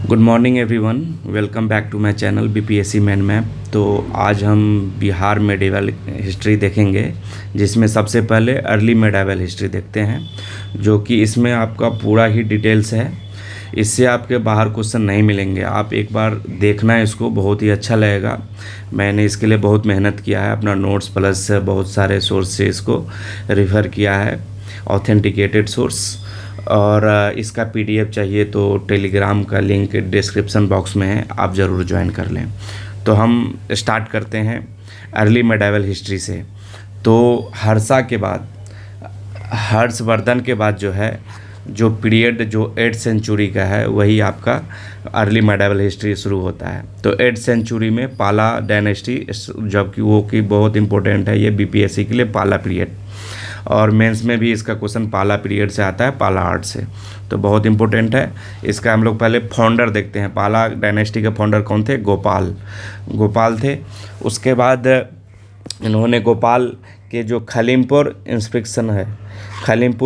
Good morning everyone, welcome back to my channel BPSC main map. तो आज हम Bihar medieval history देखेंगे, जिसमें सबसे पहले अर्ली मेडिवल हिस्ट्री देखते हैं, जो कि इसमें आपका पूरा ही डिटेल्स है। इससे आपके बाहर क्वेश्चन नहीं मिलेंगे। आप एक बार देखना, इसको बहुत ही अच्छा लगेगा। मैंने इसके लिए बहुत मेहनत किया है, अपना नोट्स प्लस बहुत सारे सोर्स से इसको रेफ़र किया है, ऑथेंटिकेटेड सोर्स। और इसका पीडीएफ चाहिए तो टेलीग्राम का लिंक डिस्क्रिप्शन बॉक्स में है, आप ज़रूर ज्वाइन कर लें। तो हम स्टार्ट करते हैं अर्ली मेडिवल हिस्ट्री से। तो हर्षा के बाद, हर्षवर्धन के बाद जो है, जो पीरियड जो 8th सेंचुरी का है, वही आपका अर्ली मेडिवल हिस्ट्री शुरू होता है। तो 8th सेंचुरी में पाला डायनेस्टी, जबकि वो की बहुत इंपॉर्टेंट है ये बीपीएससी के लिए, पाला पीरियड। और मेंस में भी इसका क्वेश्चन पाला पीरियड से आता है, पाला आर्ट से, तो बहुत इंपॉर्टेंट है। इसका हम लोग पहले फाउंडर देखते हैं। पाला डायनेस्टी के फाउंडर कौन थे? गोपाल थे। उसके बाद इन्होंने गोपाल के जो खलीमपुर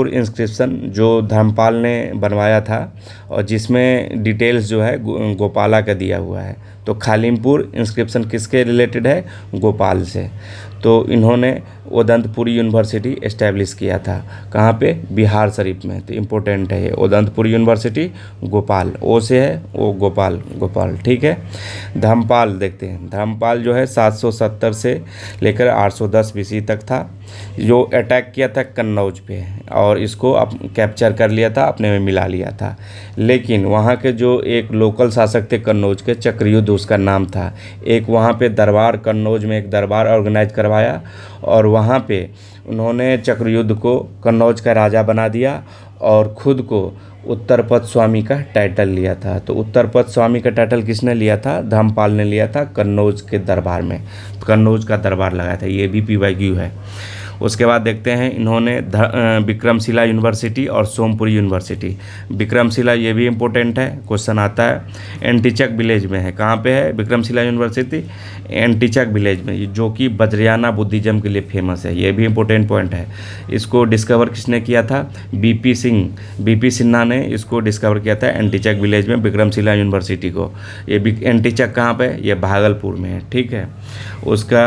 इंस्क्रिप्शन जो धर्मपाल ने बनवाया था, और जिसमें डिटेल्स जो है गोपाला का दिया हुआ है। तो खलीमपुर इंस्क्रिप्शन किसके रिलेटेड है? गोपाल से। तो इन्होंने उदंतपुरी यूनिवर्सिटी इस्टेब्लिश किया था, कहाँ पे? बिहार शरीफ में। तो इम्पोर्टेंट है ये, उदंतपुरी यूनिवर्सिटी, गोपाल, ओ से है, ओ गोपाल, ठीक है। धर्मपाल देखते हैं। धर्मपाल जो है 770 से लेकर 810 बीसी तक था, जो अटैक किया था कन्नौज पे, और इसको कैप्चर कर लिया था, अपने में मिला लिया था। लेकिन वहाँ के जो एक लोकल शासक थे कन्नौज के, चक्रयुद्ध उसका नाम था, एक वहाँ पे दरबार, कन्नौज में एक दरबार ऑर्गेनाइज करवाया, और वहाँ पे उन्होंने चक्रयुद्ध को कन्नौज का राजा बना दिया, और ख़ुद को उत्तरपद स्वामी का टाइटल लिया था। तो उत्तरपद स्वामी का टाइटल किसने लिया था? धर्मपाल ने लिया था, कन्नौज के दरबार में, कन्नौज का दरबार लगाया था। ये भी पीवाईक्यू है। उसके बाद देखते हैं, इन्होंने विक्रमशिला यूनिवर्सिटी और सोमपुरी यूनिवर्सिटी। विक्रमशिला, ये भी इम्पोर्टेंट है, क्वेश्चन आता है। एंटीचक विलेज में है। कहाँ पे है विक्रमशिला यूनिवर्सिटी? एंटीचक विलेज में, जो कि बजरियाना बुद्धिज़्म के लिए फेमस है। ये भी इम्पोर्टेंट पॉइंट है। इसको डिस्कवर किसने किया था? बीपी सिन्हा ने इसको डिस्कवर किया था, एंटीचक विलेज में विक्रमशिला यूनिवर्सिटी को। ये एंटीचक कहाँ पे? ये भागलपुर में है, ठीक है। उसका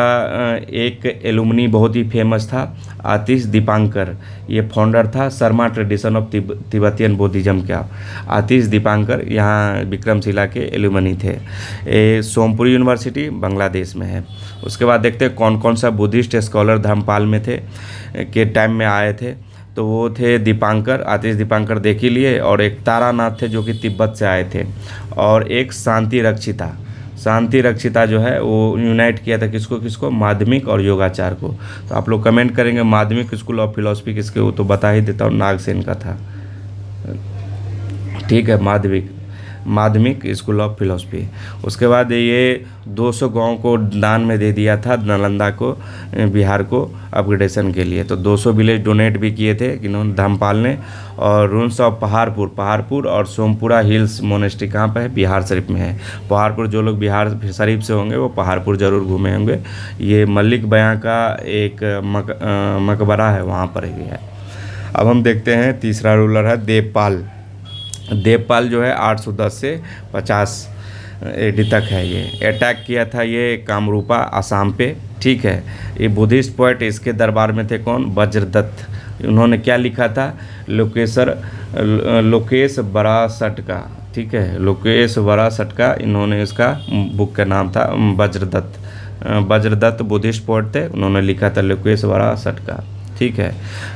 एक एलुमनी बहुत ही फेमस था, आतिश दीपांकर। ये फाउंडर था Sharma tradition of Tibetan Buddhism का। आतिश दीपांकर यहाँ विक्रमशिला के एलुमनी थे। ये सोमपुरी यूनिवर्सिटी बांग्लादेश में है। उसके बाद देखते हैं कौन कौन सा बुद्धिस्ट स्कॉलर धर्मपाल में थे, के टाइम में आए थे। तो वो थे दीपांकर, आतिश दीपांकर देख ही लिए, और एक तारानाथ थे जो कि तिब्बत से आए थे, और एक शांति रक्षिता जो है वो यूनाइट किया था किसको? माध्यमिक और योगाचार को। तो आप लोग कमेंट करेंगे माध्यमिक स्कूल ऑफ फिलॉसफी किसके हो, तो बता ही देता हूँ, नागसेन का था, ठीक है। माध्यमिक स्कूल ऑफ फिलॉसफी। उसके बाद ये 200 गाँव को दान में दे दिया था नालंदा को, बिहार को अपग्रेडेशन के लिए। तो 200 विलेज डोनेट भी किए थे इन्होंने, धर्मपाल ने। और रून्स ऑफ पहाड़पुर और सोमपुरा हिल्स मोनेस्ट्री कहाँ पर है? बिहार शरीफ में है। पहाड़पुर, जो लोग बिहार शरीफ से होंगे वो पहाड़पुर ज़रूर घूमे होंगे। ये मलिक बयां का एक मकबरा है, वहाँ पर ही है। अब हम देखते हैं, तीसरा रूलर है देवपाल जो है 810 से 50 एडी तक है। ये अटैक किया था ये कामरूपा, असम पे, ठीक है। ये बुद्धिस्ट पोएट, इसके दरबार में थे कौन? वज्रदत्त। उन्होंने क्या लिखा था? लोकेश बरासट का, ठीक है, लोकेश बरासट का। इन्होंने, इसका बुक का नाम था वज्रदत्त बुद्धिस्ट पोएट थे, उन्होंने लिखा था लोकेश बरासट का, ठीक है।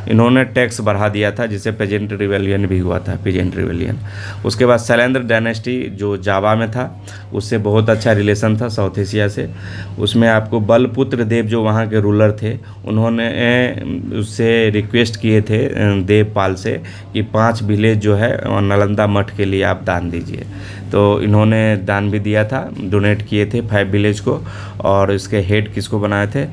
इन्होंने टैक्स बढ़ा दिया था, जिसे पेजेंट रिवेलियन भी हुआ था, पेजेंट रिवेलियन। उसके बाद शैलेंद्र डायनेस्टी जो जावा में था, उससे बहुत अच्छा रिलेशन था साउथ एशिया से। उसमें आपको बलपुत्र देव जो वहाँ के रूलर थे, उन्होंने उससे रिक्वेस्ट किए थे देवपाल से कि 5 विलेज जो है नालंदा मठ के लिए आप दान दीजिए। तो इन्होंने दान भी दिया था, डोनेट किए थे 5 विलेज को, और इसके हेड किसको बनाए थे?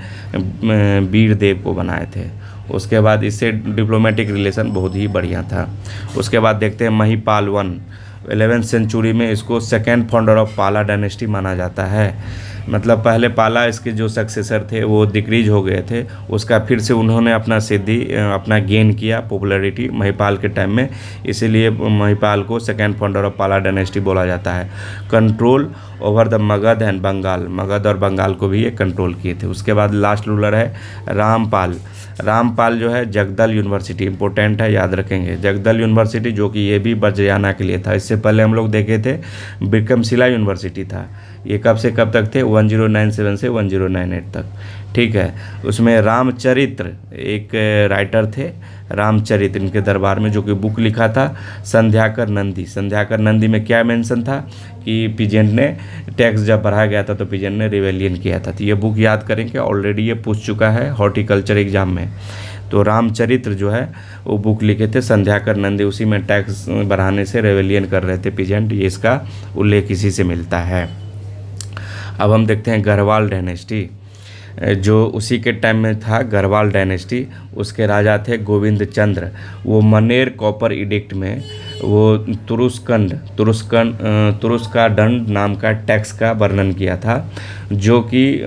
वीर देव को बनाए थे। उसके बाद इससे डिप्लोमेटिक रिलेशन बहुत ही बढ़िया था। उसके बाद देखते हैं 11वीं सेंचुरी में इसको second founder of Pala dynasty माना जाता है। मतलब पहले पाला इसके जो सक्सेसर थे वो डिक्रीज हो गए थे, उसका फिर से उन्होंने अपना सिद्धि अपना गेन किया पॉपुलैरिटी महिपाल के टाइम में, इसीलिए महिपाल को second founder of Pala dynasty बोला जाता है। Control over the Magadh and Bengal, Magadh और बंगाल को भी ये कंट्रोल किए थे। उसके बाद लास्ट रूलर है रामपाल। रामपाल जो है जगदल यूनिवर्सिटी, इंपॉर्टेंट है, याद रखेंगे। जगदल यूनिवर्सिटी जो कि ये भी वज्रयाना के लिए था। इससे पहले हम लोग देखे थे विक्रमशिला यूनिवर्सिटी था। ये कब से कब तक थे? 1097 से 1098 तक, ठीक है। उसमें रामचरित्र एक राइटर थे, रामचरित्र इनके दरबार में, जो कि बुक लिखा था संध्याकर नंदी। संध्याकर नंदी में क्या मेंशन था कि पीजेंट ने टैक्स जब बढ़ाया गया था तो पीजेंट ने रिवेलियन किया था। तो ये बुक याद करेंगे, ऑलरेडी ये पूछ चुका है हॉर्टिकल्चर एग्जाम में। तो रामचरित्र जो है वो बुक लिखे थे संध्याकर नंदी, उसी में टैक्स बढ़ाने से रिवेलियन कर रहे थे पीजेंट, ये इसका उल्लेख इसी से मिलता है। अब हम देखते हैं गढ़वाल डायनेस्टी, जो उसी के टाइम में था गढ़वाल डायनेस्टी। उसके राजा थे गोविंद चंद्र। वो मनेर कॉपर इडिक्ट में वो तुरुस्का दंड नाम का टैक्स का वर्णन किया था, जो कि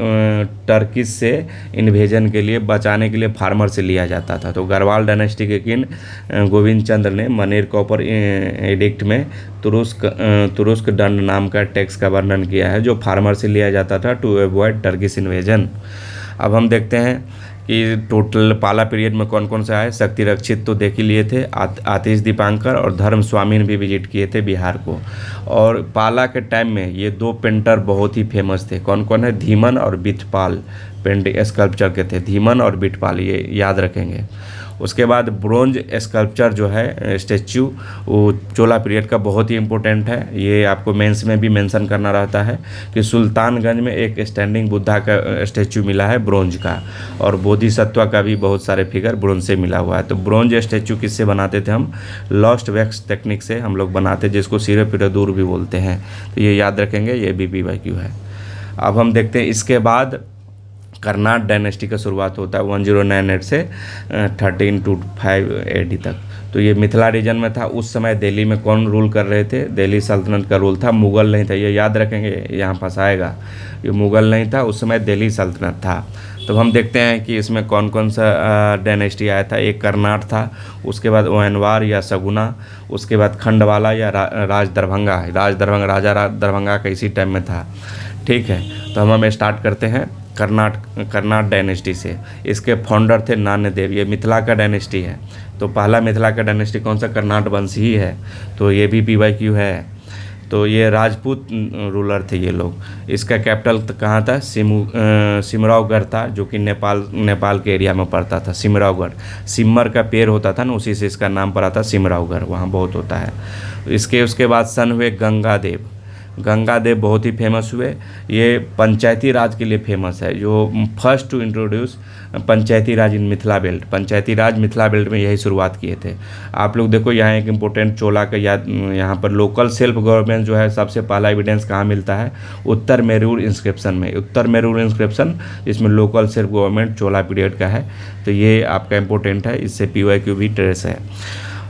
टर्किश से इन्वेजन के लिए बचाने के लिए फार्मर से लिया जाता था। तो गढ़वाल डायनेस्टी के किंग गोविंद चंद्र ने मनेर कॉपर एडिक्ट में तुरुस्क दंड नाम का टैक्स का वर्णन किया है, जो फार्मर से लिया जाता था टू अवॉइड टर्किश इन्वेजन। अब हम देखते हैं कि टोटल पाला पीरियड में कौन कौन सा है। शक्ति रक्षित तो देख ही लिए थे, आतिश दीपांकर और धर्म स्वामी ने भी विजिट किए थे बिहार को। और पाला के टाइम में ये दो पेंटर बहुत ही फेमस थे, कौन कौन है? धीमन और बिटपाल पेंट स्कल्पचर के थे, धीमन और बिटपाल, ये याद रखेंगे। उसके बाद ब्रोंज स्कल्पचर जो है स्टैच्यू, वो चोला पीरियड का बहुत ही इंपॉर्टेंट है। ये आपको मेंस में भी मेंशन करना रहता है कि सुल्तानगंज में एक स्टैंडिंग बुद्धा का स्टैच्यू मिला है ब्रोंज का, और बोधिसत्व का भी बहुत सारे फिगर ब्रोंज से मिला हुआ है। तो ब्रोंज स्टैच्यू किससे बनाते थे हम? लॉस्ट वैक्स टेक्निक से हम लोग बनाते, जिसको सिरे पिरादूर भी बोलते हैं। तो ये याद रखेंगे, ये भी PYQ है। अब हम देखते हैं इसके बाद कर्नाट डायनेस्टी का शुरुआत होता है 1098 से 1325 AD तक। तो ये मिथिला रीजन में था। उस समय दिल्ली में कौन रूल कर रहे थे? दिल्ली सल्तनत का रूल था, मुगल नहीं था। ये याद रखेंगे, यहाँ पास आएगा, ये मुगल नहीं था, उस समय दिल्ली सल्तनत था। तो हम देखते हैं कि इसमें कौन कौन सा डायनेस्टी आया था। एक कर्नाट था, उसके बाद ओहनवार या सगुना, उसके बाद खंडवाला या राज दरभंगा। राजा दरभंगा का इसी टाइम में था, ठीक है। तो हम स्टार्ट करते हैं कर्नाट डायनेस्टी से। इसके फाउंडर थे नान्यदेव। ये मिथिला का डायनेस्टी है, तो पहला मिथिला का डायनेस्टी कौन सा? कर्नाट वंश ही है, तो ये भी PYQ है। तो ये राजपूत रूलर थे ये लोग। इसका कैपिटल कहाँ था? सिमरावगढ़ था, जो कि नेपाल के एरिया में पड़ता था। सिमरावगढ़, सिमर का पेड़ होता था ना, उसी से इसका नाम पड़ा था सिमरावगढ़, वहाँ बहुत होता है। उसके बाद सन हुए गंगादेव। गंगादेव बहुत ही फेमस हुए। ये पंचायती राज के लिए फेमस है, जो first to introduce panchayati raj in Mithila belt. Panchayati raj Mithila belt में यही शुरुआत किए थे। आप लोग देखो यहाँ एक इम्पोर्टेंट चोला का याद, यहाँ पर लोकल सेल्फ गवर्नमेंट जो है सबसे पहला एविडेंस कहाँ मिलता है? उत्तर मेरूर इंस्क्रिप्शन में। उत्तर मेरूर इंस्क्रिप्शन इसमें लोकल सेल्फ गवर्नमेंट चोला पीरियड का है, तो ये आपका इम्पोर्टेंट है, इससे PYQ भी ट्रेस है।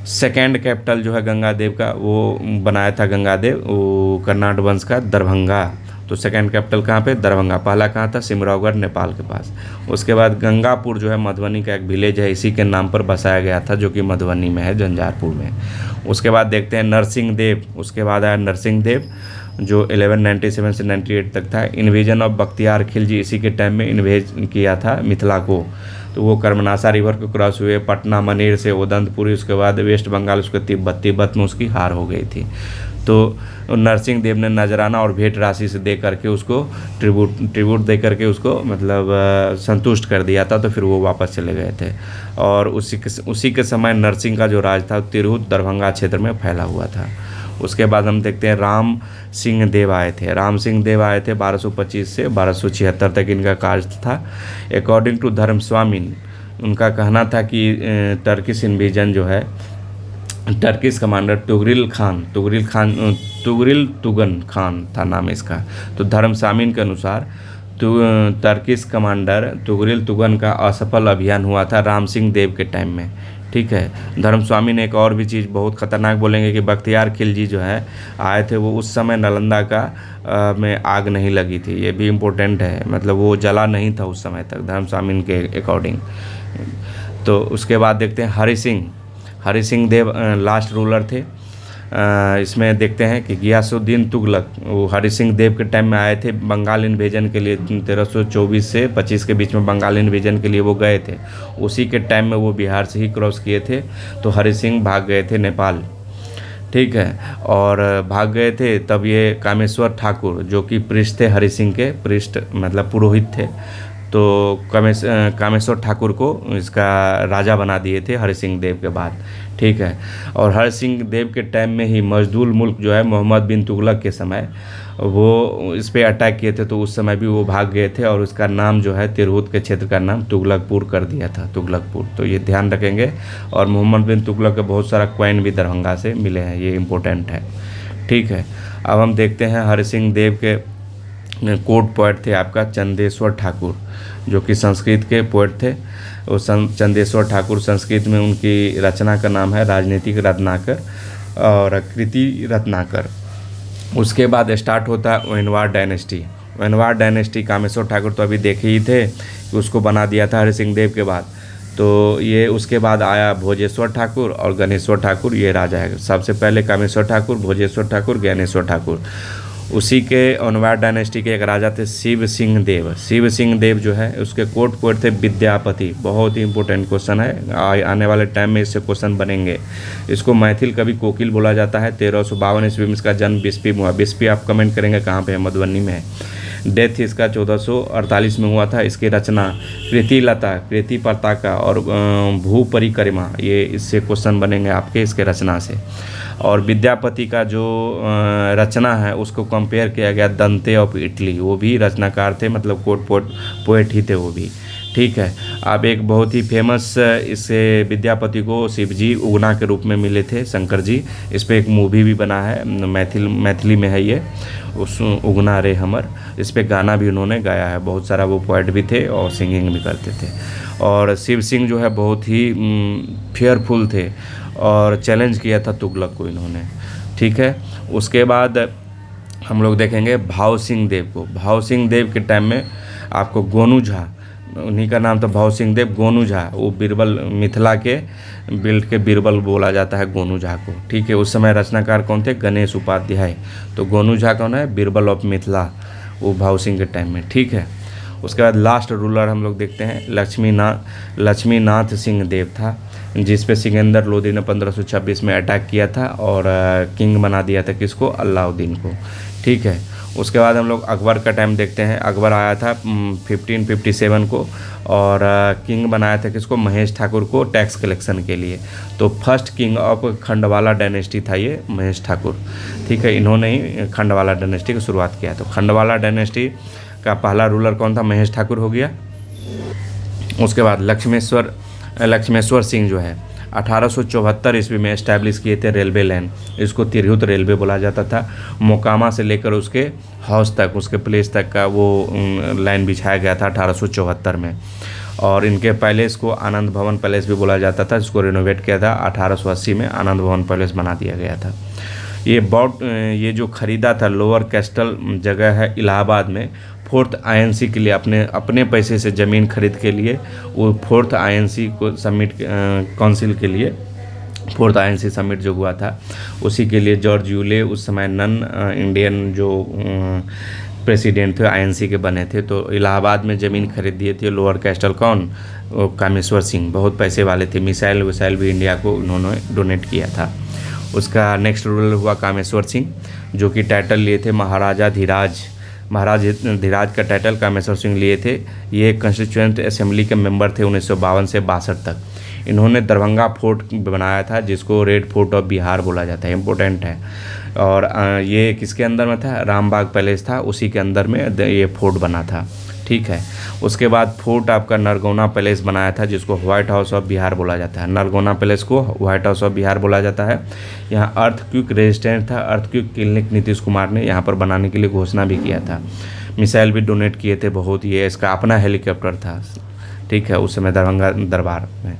सेकेंड कैपिटल जो है गंगादेव का, वो बनाया था गंगादेव, वो कर्नाट वंश का, दरभंगा। तो सेकेंड कैपिटल कहाँ पे? दरभंगा। पहला कहाँ था? सिमरावगढ़, नेपाल के पास। उसके बाद गंगापुर जो है मधुबनी का एक विलेज है, इसी के नाम पर बसाया गया था, जो कि मधुबनी में है, झंझारपुर में। उसके बाद देखते हैं नरसिंह देव। उसके बाद आया नरसिंह देव, जो 1197 से 98 तक था। इन्वेजन ऑफ बख्तियार खिलजी, इसी के टाइम में इन्वेज किया था मिथिला को। तो वो कर्मनाशा रिवर को क्रॉस हुए, पटना मनेर से उदंतपुरी, उसके बाद वेस्ट बंगाल, उसके तिब्बत में उसकी हार हो गई थी। तो नरसिंह देव ने नजराना और भेंट राशि से दे करके उसको ट्रिब्यूट दे करके उसको मतलब संतुष्ट कर दिया था, तो फिर वो वापस चले गए थे। और उसी के समय नरसिंह का जो राज था तिरहुत दरभंगा क्षेत्र में फैला हुआ था। उसके बाद हम देखते हैं राम सिंह देव आए थे। राम सिंह देव आए थे 1225 से 1276 तक इनका कार्य था। अकॉर्डिंग टू धर्म स्वामी, उनका कहना था कि टर्किश इन्वेजन जो है, टर्किश कमांडर तुगरिल तुगन खान था नाम इसका। तो धर्म स्वामी के अनुसार टर्किश कमांडर तुगरिल तुगन का असफल अभियान हुआ था राम सिंह देव के टाइम में, ठीक है। धर्मस्वामी ने एक और भी चीज़ बहुत ख़तरनाक बोलेंगे कि बख्तियार खिलजी जो है आए थे, वो उस समय नालंदा का में आग नहीं लगी थी, ये भी इम्पोर्टेंट है, मतलब वो जला नहीं था उस समय तक धर्मस्वामी के अकॉर्डिंग। तो उसके बाद देखते हैं हरि सिंह देव लास्ट रूलर थे। इसमें देखते हैं कि गियासुद्दीन तुगलक वो हरि सिंह देव के टाइम में आए थे बंगाल इन्वेजन के लिए, 1324 से 25 के बीच में बंगाल इन्वेजन के लिए वो गए थे। उसी के टाइम में वो बिहार से ही क्रॉस किए थे, तो हरि सिंह भाग गए थे नेपाल, ठीक है। और भाग गए थे तब ये कामेश्वर ठाकुर जो कि पृष्ठ थे, हरि सिंह के पृष्ठ मतलब पुरोहित थे, तो कामेश्वर ठाकुर को इसका राजा बना दिए थे हरि सिंह देव के बाद, ठीक है। और हरि सिंह देव के टाइम में ही मजदूल मुल्क जो है मोहम्मद बिन तुगलक के समय वो इस पे अटैक किए थे, तो उस समय भी वो भाग गए थे और उसका नाम जो है तिरहुत के क्षेत्र का नाम तुगलकपुर कर दिया था, तुगलकपुर। तो ये ध्यान रखेंगे। और मोहम्मद बिन तुगलक के बहुत सारा क्वाइन भी दरभंगा से मिले हैं, ये इम्पोर्टेंट है, ठीक है। अब हम देखते हैं हरि सिंह देव के कोर्ट पोएट थे आपका चंदेश्वर ठाकुर, जो कि संस्कृत के पोएट थे। वो चंदेश्वर ठाकुर, संस्कृत में उनकी रचना का नाम है राजनीतिक रत्नाकर और कृति रत्नाकर। उसके बाद स्टार्ट होता है वेनवार डायनेस्टी। वेनवार डायनेस्टी कामेश्वर ठाकुर तो अभी देखे ही थे कि उसको बना दिया था हरि सिंह देव के बाद। तो ये उसके बाद आया भोजेश्वर ठाकुर और गणेश्वर ठाकुर, ये राजा है। सबसे पहले कामेश्वर ठाकुर, भोजेश्वर ठाकुर, ज्ञानेश्वर ठाकुर। उसी के वेनवार डायनेस्टी के एक राजा थे शिव सिंह देव। शिव सिंह देव जो है उसके कोर्ट पोएट थे विद्यापति। बहुत ही इंपॉर्टेंट क्वेश्चन है, आने वाले टाइम में इससे क्वेश्चन बनेंगे। इसको मैथिल कवि कोकिल बोला जाता है। 1352 ईस्वी में इसका जन्म बिस्पी में हुआ। बिस्पी आप कमेंट करेंगे कहाँ पे है, मधुबनी में है। डेथ इसका 1448 में हुआ था। इसकी रचना कृतिलता, कृति पताका और भू परिक्रमा, ये इससे क्वेश्चन बनेंगे आपके इसके रचना से। और विद्यापति का जो रचना है उसको कंपेयर किया गया दंते ऑफ इटली, वो भी रचनाकार थे, मतलब कोर्ट पोएट ही थे वो भी, ठीक है। अब एक बहुत ही फेमस इसे विद्यापति को शिवजी उगना के रूप में मिले थे, शंकर जी। इस पर एक मूवी भी बना है, मैथिली में है ये, उस उगना रे हमर। इस पर गाना भी उन्होंने गाया है। बहुत सारा वो पोएट भी थे और सिंगिंग भी करते थे। और शिव सिंह जो है बहुत ही फेयरफुल थे और चैलेंज किया था तुगलक को इन्होंने, ठीक है। उसके बाद हम लोग देखेंगे भाव सिंह देव को। भाव सिंह देव के टाइम में आपको गोनू झा, उन्हीं का नाम था भाव सिंह देव। गोनू झा वो बीरबल, मिथिला के बिल्ड के बीरबल बोला जाता है गोनू झा को, ठीक है। उस समय रचनाकार कौन थे, गणेश उपाध्याय। तो गोनू झा कौन है, बीरबल ऑफ मिथिला, वो भाव सिंह के टाइम में, ठीक है। उसके बाद लास्ट रूलर हम लोग देखते हैं लक्ष्मीनाथ सिंह देव था, जिस पे सिकंदर लोदी ने 1526 में अटैक किया था और किंग बना दिया था किसको, अलाउद्दीन को, ठीक है। उसके बाद हम लोग अकबर का टाइम देखते हैं। अकबर आया था 1557 को और किंग बनाया था किसको, महेश ठाकुर को, टैक्स कलेक्शन के लिए। तो first king of Khandwala dynasty था ये महेश ठाकुर, ठीक है। इन्होंने ही खंडवाला डायनेस्टी की शुरुआत किया। तो खंडवाला डायनेस्टी का पहला रूलर कौन था, महेश ठाकुर हो गया। उसके बाद लक्ष्मेश्वर सिंह जो है 1874 ईस्वी में एस्टैब्लिश किए थे रेलवे लाइन। इसको तिरहुत रेलवे बोला जाता था। मोकामा से लेकर उसके हाउस तक, उसके प्लेस तक का वो लाइन बिछाया गया था 1874 में। और इनके पैलेस को आनंद भवन पैलेस भी बोला जाता था, जिसको रिनोवेट किया था 1880 में, आनंद भवन पैलेस बना दिया गया था। ये जो खरीदा था लोअर कैस्टल जगह है इलाहाबाद में, फोर्थ आईएनसी के लिए अपने पैसे से ज़मीन खरीद के लिए, वो फोर्थ आईएनसी को सबमिट काउंसिल के लिए, फोर्थ आईएनसी समिट जो हुआ था उसी के लिए जॉर्ज यूले उस समय नन इंडियन जो प्रेसिडेंट थे आईएनसी के बने थे। तो इलाहाबाद में ज़मीन खरीद दिए थे लोअर कैस्टल, कौन, कामेश्वर सिंह, बहुत पैसे वाले थे। मिसाइल विसाइल भी इंडिया को उन्होंने डोनेट किया था। उसका नेक्स्ट रूलर हुआ कामेश्वर सिंह, जो कि टाइटल लिए थे महाराज धीराज का टाइटल कामेश्वर सिंह लिए थे। ये कंस्टिट्यूएंट असेंबली के मेंबर थे 1952 से 62 तक। इन्होंने दरभंगा फोर्ट बनाया था, जिसको रेड फोर्ट ऑफ बिहार बोला जाता है, इम्पोर्टेंट है। और ये किसके अंदर में था, रामबाग पैलेस था, उसी के अंदर में ये फोर्ट बना था, ठीक है। उसके बाद फोर्ट आपका नरगौना पैलेस बनाया था, जिसको व्हाइट हाउस ऑफ बिहार बोला जाता है। नरगौना पैलेस को व्हाइट हाउस ऑफ बिहार बोला जाता है। यहाँ अर्थक्वेक रेजिस्टेंट था, अर्थक्वेक क्लिनिक नीतीश कुमार ने यहाँ पर बनाने के लिए घोषणा भी किया था। मिसाइल भी डोनेट किए थे बहुत। ये इसका अपना हेलीकॉप्टर था, ठीक है, उस समय दरभंगा दरबार में।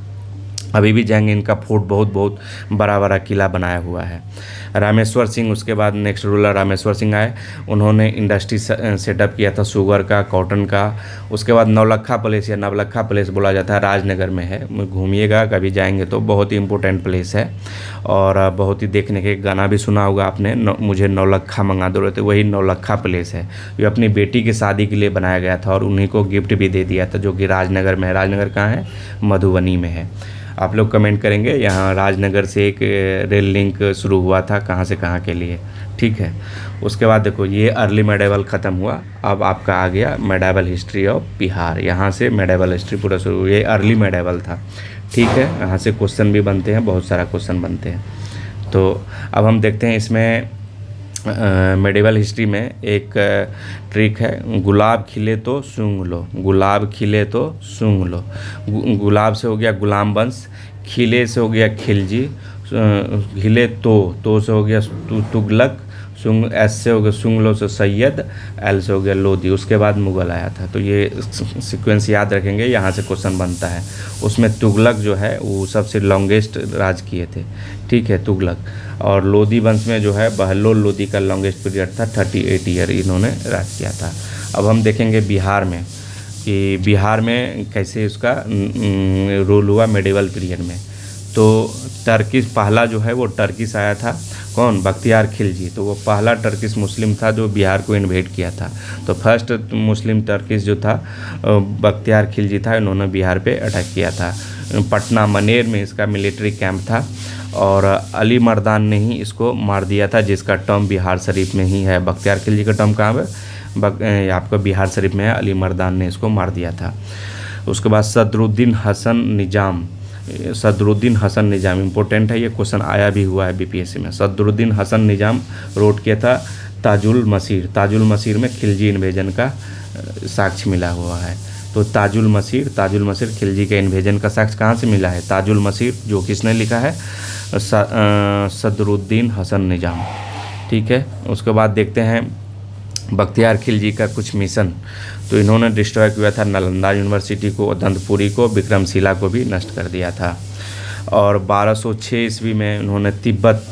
अभी भी जाएंगे, इनका फोर्ट बहुत बहुत बड़ा बड़ा किला बनाया हुआ है। रामेश्वर सिंह उसके बाद नेक्स्ट रूलर रामेश्वर सिंह आए। उन्होंने इंडस्ट्री सेटअप किया था शुगर का, कॉटन का। उसके बाद नौलखा प्लेस या नवलखा प्लेस बोला जाता है, राजनगर में है। घूमिएगा कभी जाएंगे तो, बहुत ही इंपॉर्टेंट प्लेस है और बहुत ही देखने के। गाना भी सुना होगा आपने, मुझे नौलखा मंगा दो, तो वही नौलखा प्लेस है। ये अपनी बेटी की शादी के लिए बनाया गया था और उन्हीं को गिफ्ट भी दे दिया था, जो कि राजनगर में है। राजनगर कहाँ है? मधुबनी में है। आप लोग कमेंट करेंगे यहाँ राजनगर से एक रेल लिंक शुरू हुआ था, कहाँ से कहाँ के लिए, ठीक है। उसके बाद देखो, ये अर्ली मेडाइवल ख़त्म हुआ, अब आपका आ गया मेडाइवल हिस्ट्री ऑफ बिहार। यहाँ से मेडाइवल हिस्ट्री पूरा शुरू हुआ, ये अर्ली मेडाइवल था, ठीक है। यहाँ से क्वेश्चन भी बनते हैं, बहुत सारा क्वेश्चन बनते हैं। तो अब हम देखते हैं इसमें मेडिवल हिस्ट्री में एक ट्रिक है, गुलाब खिले तो सूंघ लो। गुलाब खिले तो सूंघ लो। गुलाब से हो गया गुलाम वंश, खिले से हो गया खिलजी, खिले तो से हो गया तुगलक, सुंग एस से हो गया सुंग लो से सैयद, एल से हो गया लोधी। उसके बाद मुग़ल आया था। तो ये सीक्वेंस याद रखेंगे, यहाँ से क्वेश्चन बनता है। उसमें तुगलक जो है वो सबसे लॉन्गेस्ट राज किए थे, ठीक है, तुगलक। और लोधी वंश में जो है बहलोल लोधी का लॉन्गेस्ट पीरियड था, 38 ईयर इन्होंने राज किया था। अब हम देखेंगे बिहार में कि बिहार में कैसे उसका रूल हुआ मेडिवल पीरियड में। तो टर्किश पहला जो है वो टर्किश आया था, कौन? बख्तियार खिलजी। तो वो पहला टर्किश मुस्लिम था जो बिहार को इन्वेड किया था। तो फर्स्ट मुस्लिम टर्किश जो था बख्तियार खिलजी था, इन्होंने बिहार पे अटैक किया था। पटना मनेर में इसका मिलिट्री कैंप था और अली मर्दान ने ही इसको मार दिया था, जिसका टर्म बिहार शरीफ में ही है। बख्तियार खिलजी का टर्म कहाँ है? आपका बिहार शरीफ में है। अली मर्दान ने इसको मार दिया था। उसके बाद सदरुद्दीन हसन निज़ाम, सदरुद्दीन हसन निज़ाम इम्पोर्टेंट है, ये क्वेश्चन आया भी हुआ है बीपीएससी में। सदरुद्दीन हसन निज़ाम रोट किया था ताजुल मसीर। ताजुल मसीर में खिलजी इन्वेजन का साक्ष्य मिला हुआ है। तो ताजुल मसीर खिलजी के इन्वेजन का साक्ष्य कहाँ से मिला है? ताजुल मसीर, जो किसने लिखा है? सदरुद्दीन हसन निज़ाम, ठीक है। उसके बाद देखते हैं बख्तियार खिलजी का कुछ मिशन। तो इन्होंने डिस्ट्रॉय किया था नालंदा यूनिवर्सिटी को, दंतपुरी को, विक्रमशिला को भी नष्ट कर दिया था। और 1206 ईस्वी में उन्होंने तिब्बत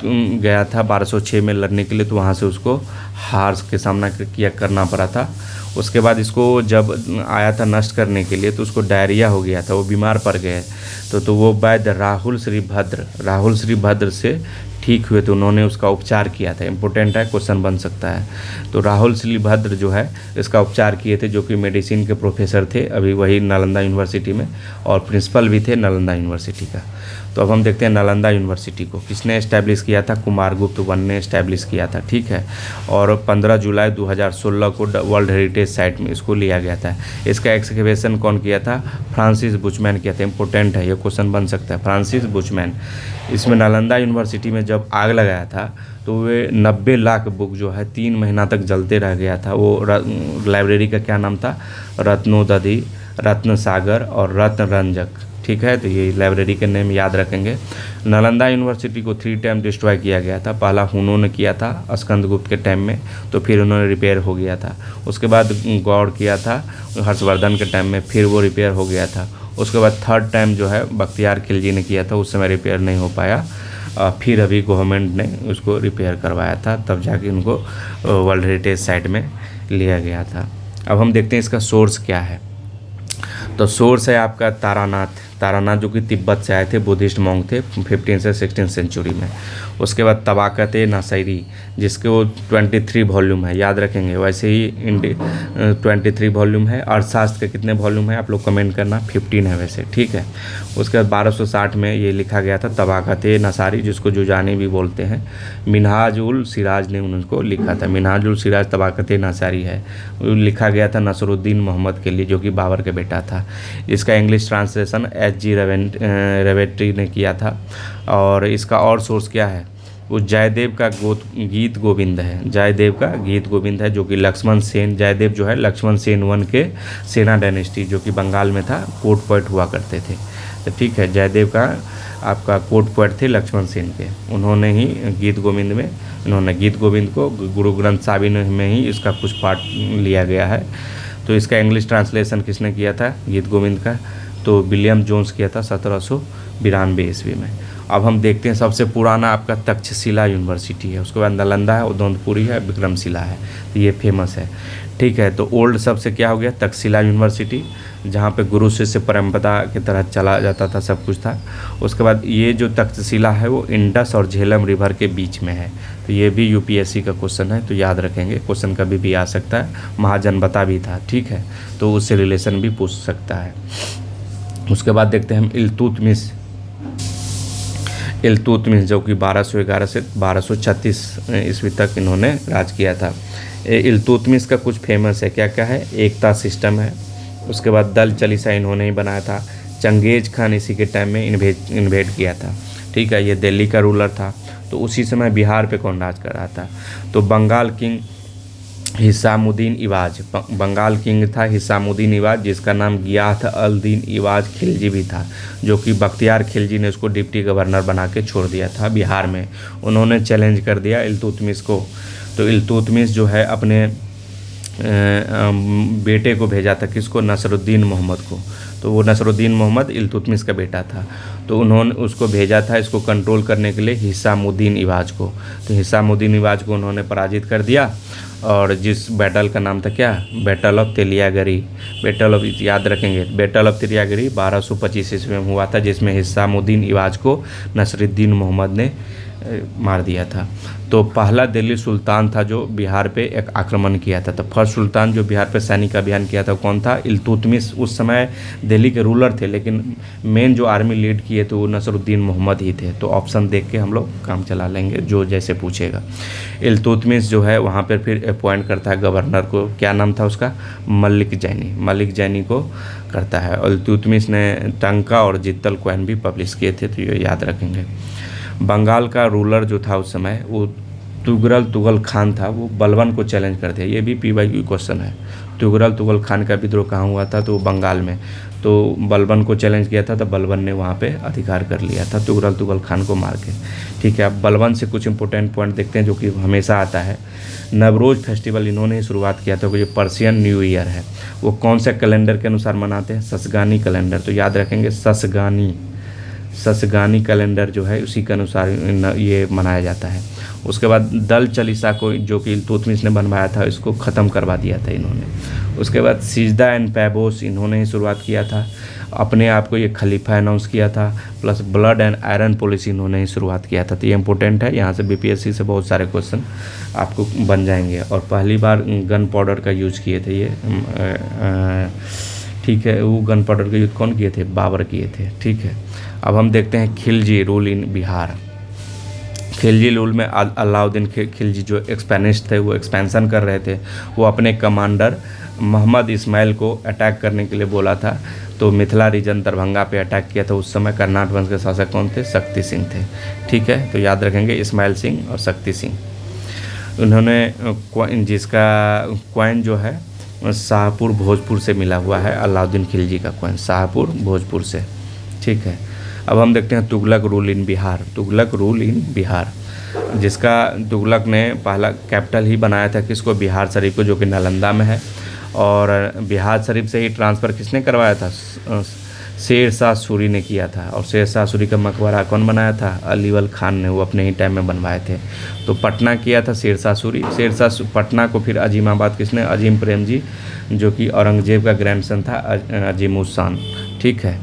गया था 1206 में लड़ने के लिए, तो वहाँ से उसको हार के सामना करना पड़ा था। उसके बाद इसको जब आया था नष्ट करने के लिए, तो उसको डायरिया हो गया था, वो बीमार पड़ गए। तो वो वैद्य राहुल श्री भद्र से ठीक हुए, तो उन्होंने उसका उपचार किया था। इंपॉर्टेंट है, क्वेश्चन बन सकता है। तो राहुल श्री भद्र जो है इसका उपचार किए थे, जो कि मेडिसिन के प्रोफेसर थे अभी वही नालंदा यूनिवर्सिटी में, और प्रिंसिपल भी थे नालंदा यूनिवर्सिटी का। तो अब हम देखते हैं नालंदा यूनिवर्सिटी को किसने इस्टेब्लिश किया था? कुमारगुप्त वन ने इस्टेब्लिश किया था, ठीक है। और 15 जुलाई 2016 को वर्ल्ड हेरिटेज साइट में इसको लिया गया था। इसका एक्सकेवेशन कौन किया था? फ्रांसिस बुचमैन किया था। इंपॉर्टेंट है, ये क्वेश्चन बन सकता है, फ्रांसिस बुचमैन। इसमें नालंदा यूनिवर्सिटी में जब आग लगाया था तो वे 90 लाख बुक जो है 3 महीना तक जलते रह गया था। वो लाइब्रेरी का क्या नाम था? रत्नोदधि, रत्न सागर और रत्न रंजक, ठीक है। तो ये लाइब्रेरी के नेम याद रखेंगे। नालंदा यूनिवर्सिटी को 3 टाइम डिस्ट्रॉय किया गया था। पहला हुनों ने किया था स्कंदगुप्त के टाइम में, तो फिर उन्होंने रिपेयर हो गया था। उसके बाद गौड़ किया था हर्षवर्धन के टाइम में, फिर वो रिपेयर हो गया था। उसके बाद 3rd टाइम जो है बख्तियार खिलजी ने किया था, उस समय रिपेयर नहीं हो पाया। फिर अभी गवर्नमेंट ने उसको रिपेयर करवाया था, तब जाके उनको वर्ल्ड हेरिटेज साइट में लिया गया था। अब हम देखते हैं इसका सोर्स क्या है। तो सोर्स है आपका तारानाथ जो कि तिब्बत से आए थे, बुद्धिस्ट मॉन्क थे 15 से 16 सेंचुरी में। उसके बाद तबाकत नासरी, जिसके वो 23 वॉल्यूम है, याद रखेंगे। वैसे ही 23 वॉल्यूम है। अर्थशास्त्र के कितने वॉल्यूम है आप लोग कमेंट करना, 15 है वैसे, ठीक है। उसके बाद 1260 में ये लिखा गया था तबाकत नासरी, जिसको जुजानी भी बोलते हैं। मिनहाज उल सिराज ने उनको लिखा था। मिनहाज उल सिराज तबाकत नासरी है, लिखा गया था नसरुद्दीन मोहम्मद के लिए, जो कि बाबर के बेटा था। इसका इंग्लिश ट्रांसलेशन H.G. रेवेट्री ने किया था। और इसका और सोर्स क्या है? वो जयदेव का गीत गोविंद है। जयदेव का गीत गोविंद है, जो कि लक्ष्मण सेन, जयदेव जो है लक्ष्मण सेन वन के सेना डायनेस्टी, जो कि बंगाल में था, कोर्ट पोएट हुआ करते थे। तो ठीक है, जयदेव का आपका कोर्ट पोएट थे लक्ष्मण सेन के। उन्होंने ही गीत गोविंद में, इन्होंने गीत गोविंद को गुरु ग्रंथ साहिब में ही इसका कुछ पार्ट लिया गया है। तो इसका इंग्लिश ट्रांसलेशन किसने किया था गीत गोविंद का? तो विलियम जोन्स किया था 1792 ईस्वी में। अब हम देखते हैं सबसे पुराना आपका तक्षशिला यूनिवर्सिटी है, उसके बाद नालंदा है, उदयपुरी है, विक्रमशिला है, तो ये फेमस है। ठीक है, तो ओल्ड सबसे क्या हो गया, तक्षशिला यूनिवर्सिटी, जहाँ पे गुरु शिष्य परंपरा की तरह चला जाता था, सब कुछ था। उसके बाद ये जो तक्षशिला है वो इंडस और झेलम रिवर के बीच में है, तो ये भी यूपीएससी का क्वेश्चन है, तो याद रखेंगे, क्वेश्चन कभी भी आ सकता है। महाजनपदा भी था, ठीक है, तो उससे रिलेशन भी पूछ सकता है। उसके बाद देखते हैं हम इल्तुतमिश जो कि 1211 से 1236 ईस्वी तक इन्होंने राज किया था। इल्तुतमिश का कुछ फेमस है, क्या क्या है, एकता सिस्टम है, उसके बाद दल चालीसा इन्होंने ही बनाया था। चंगेज खान इसी के टाइम में इन्वेड किया था। ठीक है, ये दिल्ली का रूलर था। तो उसी समय बिहार पे कौन राज कर रहा था, तो बंगाल किंग हिसामुद्दीन इवाज, बंगाल किंग था हिसामुद्दीन इवाज, जिसका नाम गियाथ अल दीन इवाज खिलजी भी था, जो कि बख्तियार खिलजी ने उसको डिप्टी गवर्नर बना के छोड़ दिया था बिहार में। उन्होंने चैलेंज कर दिया इल्तुतमिश को। तो इल्तुतमिश जो है अपने बेटे को भेजा था, किसको, नसरुद्दीन मोहम्मद को। तो वो नसरुद्दीन मोहम्मद इल्तुतमिश का बेटा था, तो उन्होंने उसको भेजा था इसको कंट्रोल करने के लिए हिसामुद्दीन इवाज को। तो हिसामुद्दीन इवाज को उन्होंने पराजित कर दिया, और जिस बैटल का नाम था क्या, बैटल ऑफ तेलियागरी, बैटल ऑफ, याद रखेंगे, बैटल ऑफ तेलियागरी 1225 ईस्वी में हुआ था, जिसमें हिसामुद्दीन इवाज को नसरुद्दीन मोहम्मद ने मार दिया था। तो पहला दिल्ली सुल्तान था जो बिहार पे एक आक्रमण किया था। तो फर्स्ट सुल्तान जो बिहार पे सैनिक अभियान किया था कौन था, इल्तुतमिश। उस समय दिल्ली के रूलर थे, लेकिन मेन जो आर्मी लीड किए थे वो नसरुद्दीन मोहम्मद ही थे। तो ऑप्शन देख के हम लोग काम चला लेंगे, जो जैसे पूछेगा। इल्तुतमिश जो है वहाँ पर फिर अपॉइंट करता है गवर्नर को, क्या नाम था उसका, मलिक जैनी, मलिक जैनी को करता है। और इल्तुतमिश ने टंका और जित्तल कॉइन भी पब्लिश किए थे, तो ये याद रखेंगे। बंगाल का रूलर जो था उस समय वो तुगलक खान था, वो बलबन को चैलेंज कर दिया। ये भी पीवाईक्यू क्वेश्चन है। तुगलक खान का विद्रोह कहाँ हुआ था, तो बंगाल में। तो बलबन को चैलेंज किया था, तो बलबन ने वहाँ पे अधिकार कर लिया था तुगलक खान को मार के। ठीक है, अब बलबन से कुछ इंपॉर्टेंट पॉइंट देखते हैं जो कि हमेशा आता है। नवरोज़ फेस्टिवल इन्होंने ही शुरुआत किया था, जो पर्शियन न्यू ईयर है वो कौन सा कैलेंडर के अनुसार मनाते हैं, ससगानी कैलेंडर। तो याद रखेंगे ससगानी कैलेंडर जो है उसी के अनुसार ये मनाया जाता है। उसके बाद दल चालीसा को जो कि इल्तुतमिश ने बनवाया था, इसको ख़त्म करवा दिया था इन्होंने। उसके बाद सिजदा एंड पैबोस इन्होंने ही शुरुआत किया था, अपने आप को ये खलीफा अनाउंस किया था। Plus blood and iron policy इन्होंने ही शुरुआत किया था। तो ये इंपॉर्टेंट है, यहाँ से बीपीएससी से बहुत सारे क्वेश्चन आपको बन जाएंगे। और पहली बार गन पाउडर का यूज़ किए थे ये, ठीक है, वो गन पाउडर का यूज़ कौन किए थे, बाबर किए थे। ठीक है, अब हम देखते हैं Khilji rule in Bihar. Khilji rule में अलाउद्दीन खिलजी जो एक्सपेनिस्ट थे, वो एक्सपेंशन कर रहे थे। वो अपने कमांडर मोहम्मद इस्माइल को अटैक करने के लिए बोला था। तो मिथिला रीजन दरभंगा पे अटैक किया था। उस समय कर्नाट वंश के शासक कौन थे, शक्ति सिंह थे। ठीक है, तो याद रखेंगे इस्माइल सिंह और शक्ति सिंह। उन्होंने जिसका कॉइन जो है शाहपुर भोजपुर से मिला हुआ है, अलाउद्दीन खिलजी का कॉइन शाहपुर भोजपुर से। ठीक है, अब हम देखते हैं Tughlaq rule in Bihar. Tughlaq rule in Bihar, जिसका तुगलक ने पहला कैपिटल ही बनाया था किसको, बिहार शरीफ को, जो कि नालंदा में है। और बिहार शरीफ से ही ट्रांसफ़र किसने करवाया था, शेर शाह सूरी ने किया था। और शेर शाह सूरी का मकबरा कौन बनाया था, अलीवल खान ने, वो अपने ही टाइम में बनवाए थे। तो पटना किया था शेर शाह सूरी। पटना को फिर अजीमाबाद किसने, अजीम प्रेम जी, जो कि औरंगजेब का ग्रैंडसन था, अजीमुशान। ठीक है,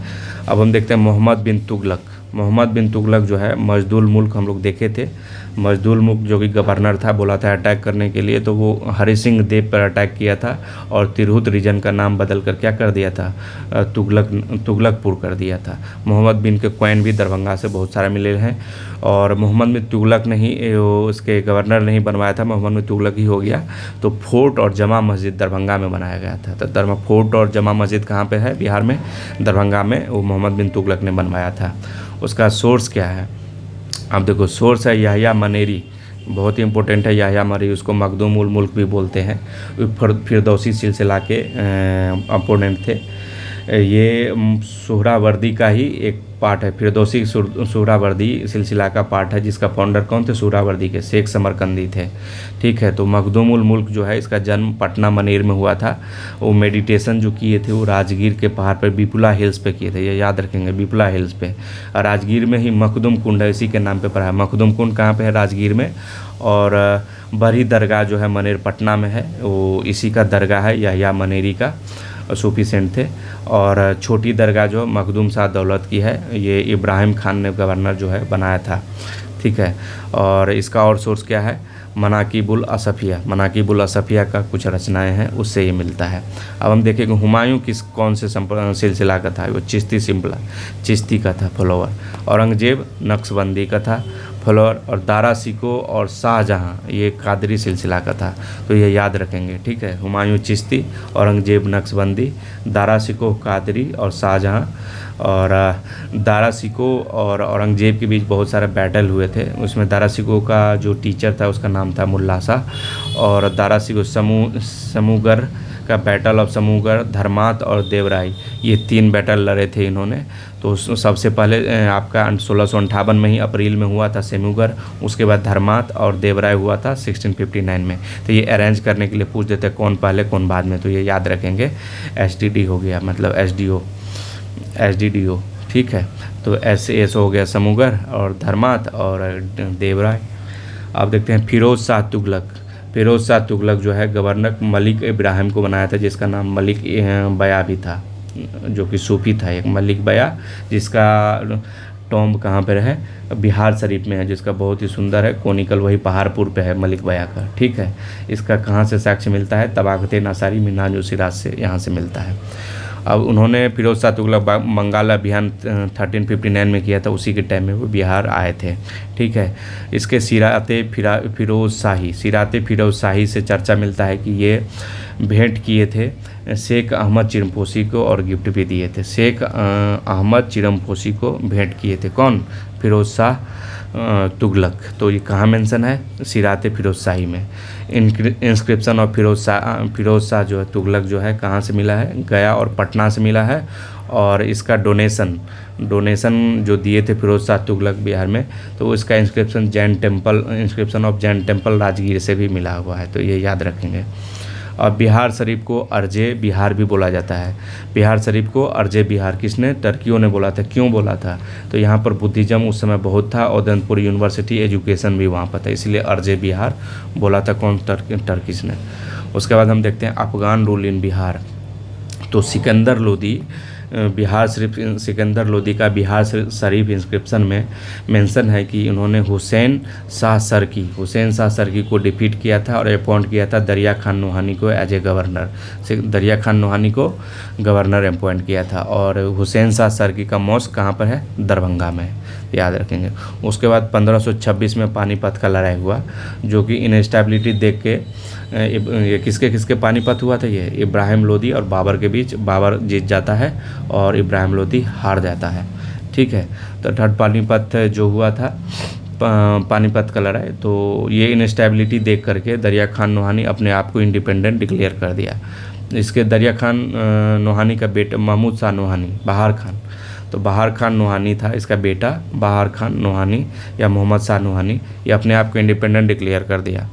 अब हम देखते हैं मोहम्मद बिन तुगलक। मोहम्मद बिन तुगलक जो है मजदूल मुल्क हम लोग देखे थे। मजदूल मुल्क जो कि गवर्नर था, बोला था अटैक करने के लिए, तो वो हरि सिंह देव पर अटैक किया था और तिरहुत रीजन का नाम बदल कर क्या कर दिया था, तुगलकपुर कर दिया था। मोहम्मद बिन के कॉइन भी दरभंगा से बहुत सारे मिले हैं। और मोहम्मद बिन तुगलक ने ही उसके गवर्नर ने ही बनवाया था, मोहम्मद बिन तुगलक ही हो गया। तो फोर्ट और जमा मस्जिद दरभंगा में बनाया गया था। तो फोर्ट और जमा मस्जिद कहाँ पे है, बिहार में, दरभंगा में, वो मोहम्मद बिन तुगलक ने बनवाया था। उसका सोर्स क्या है, अब देखो सोर्स है याह्या मनेरी, बहुत ही इंपॉर्टेंट है याह्या मनेरी, उसको मखदूम उल मुल्क भी बोलते हैं। फिरदौसी सिलसिला के अपोनेंट थे। ये सोहरावर्दी का ही एक पार्ट है, फिरदौसी सुहरावर्दी सिलसिला का पार्ट है, जिसका फाउंडर कौन थे? सुहरावर्दी के शेख समरकंदी थे। ठीक है, तो मखदूमुल मुल्क जो है इसका जन्म पटना मनेर में हुआ था। वो मेडिटेशन जो किए थे वो राजगीर के पहाड़ पर बिपुला हिल्स पे किए थे, ये याद रखेंगे, बिपुला हिल्स पे। और राजगीर में ही मखदूम कुंड है, इसी के नाम पे पड़ा है। मखदूम कुंड कहाँ पे है? राजगीर में। और बड़ी दरगाह जो है मनेर पटना में है, वो इसी का दरगाह है, यहया मनेरी का, सूफी सेंट थे। और छोटी दरगाह जो मखदूम शाह दौलत की है, ये इब्राहिम खान ने गवर्नर जो है बनाया था। ठीक है, और इसका और सोर्स क्या है? मनाकिबुल असफिया, मनाकिबुल असफिया का कुछ रचनाएं हैं, उससे ये मिलता है। अब हम देखेंगे हुमायूं कौन से सिलसिला का था? वो चिश्ती का था फॉलोअर। औरंगजेब नक्शबंदी का था फॉलोअर। और दारा शिकोह और शाहजहाँ ये कादरी सिलसिला का था। तो ये याद रखेंगे। ठीक है, हुमायूं चिश्ती, औरंगजेब नक्शबंदी, दारा शिकोह कादरी और शाहजहाँ। और दारा शिकोह और औरंगजेब के बीच बहुत सारे बैटल हुए थे। उसमें दारा शिकोह का जो टीचर था उसका नाम था मुल्ला शाह। और दारा शिकोह समूगर का बैटल ऑफ समूगर, धर्मात और देवराय, ये 3 बैटल लड़े थे इन्होंने। तो सबसे पहले आपका 1658 में ही अप्रैल में हुआ था सेमूगर, उसके बाद धर्मात और देवराय हुआ था 1659 में। तो ये अरेंज करने के लिए पूछ देते कौन पहले कौन बाद में, तो ये याद रखेंगे। SDD हो गया, मतलब SDDO। ठीक है, तो SAS हो गया समूगर और धर्मात और देवराय। आप देखते हैं फिरोज शाह तुगलक। फिरोज शाह तुगलक जो है गवर्नर मलिक इब्राहिम को बनाया था, जिसका नाम मलिक बया भी था, जो कि सूफी था एक मलिक बया, जिसका टॉम्ब कहाँ पर है? बिहार शरीफ में है, जिसका बहुत ही सुंदर है, कोनिकल, वही पहाड़पुर पे है मलिक बया का। ठीक है, इसका कहाँ से साक्ष्य मिलता है? तबाकत नासारी मिन्हाजुल सिराज से, यहाँ से मिलता है। अब उन्होंने फिरोज शाह तुगलक बंगाल अभियान 1359 में किया था, उसी के टाइम में वो बिहार आए थे। ठीक है, इसके सिराते फिरोज शाही से चर्चा मिलता है कि ये भेंट किए थे शेख अहमद चिरमपोशी को और गिफ्ट भी दिए थे। शेख अहमद चिरमपोशी को भेंट किए थे कौन? फिरोज शाह तुगलक। तो ये कहाँ मेंशन है? सिराते फिरोज शाही में। इंस्क्रिप्शन ऑफ फिरोज शाह जो है तुगलक जो है कहाँ से मिला है? गया और पटना से मिला है। और इसका डोनेशन जो दिए थे फिरोज शाह तुगलक बिहार में, तो इसका inscription of Jain temple Rajgir से भी मिला हुआ है। तो ये याद रखेंगे। और बिहार शरीफ को अर्जे बिहार भी बोला जाता है। बिहार शरीफ को अर्जे बिहार किसने? टर्कियों ने बोला था। क्यों बोला था? तो यहाँ पर बुद्धिज़्म उस समय बहुत था और उदयपुर यूनिवर्सिटी एजुकेशन भी वहाँ पर था, इसलिए अर्जे बिहार बोला था। कौन? टर्किश ने। उसके बाद हम देखते हैं अफगान रूल इन बिहार। तो सिकंदर लोदी सिकंदर लोदी का बिहार शरीफ इंस्क्रिप्शन में मेंशन है कि उन्होंने हुसैन शाह सरकी को डिफीट किया था और अपॉइंट किया था दरिया खान नोहानी को एज ए गवर्नर। दरिया खान नोहानी को गवर्नर अपॉइंट किया था। और हुसैन शाह सरकी का मौस कहाँ पर है? दरभंगा में, याद रखेंगे। उसके बाद 1526 में पानीपत का लड़ाई हुआ, जो कि इनस्टेबिलिटी देख के ये किसके पानीपत हुआ था? ये इब्राहिम लोदी और बाबर के बीच। बाबर जीत जाता है और इब्राहिम लोदी हार जाता है। ठीक है, तो थर्ड पानीपत जो हुआ था, पानीपत का लड़ाई, तो ये इनस्टेबिलिटी देख करके दरिया खान नोहानी अपने आप को इंडिपेंडेंट डिक्लेयर कर दिया। इसके दरिया खान नोहानी का बेटा महमूद शाह नोहानी, बहार खान, तो बहार खान नोहानी था इसका बेटा, बहार खान नोहानी या मोहम्मद शाह नोहानी, ये अपने आप को इंडिपेंडेंट डिक्लेयर कर दिया।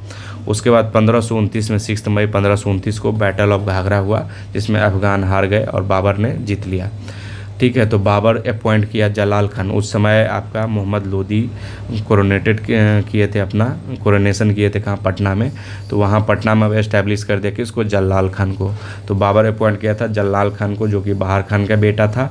उसके बाद 1529 में 6 मई 1529 को बैटल ऑफ घाघरा हुआ, जिसमें अफगान हार गए और बाबर ने जीत लिया। ठीक है, तो बाबर अपॉइंट किया जलाल खान। उस समय आपका मोहम्मद लोदी कोरोनेटेड किए थे, अपना कोरोनेशन किए थे कहाँ? पटना में। तो वहाँ पटना में एस्टैब्लिश कर दिया कि इसको जलाल खान को। तो बाबर अपॉइंट किया था जलाल खान को, जो कि बहार खान का बेटा था।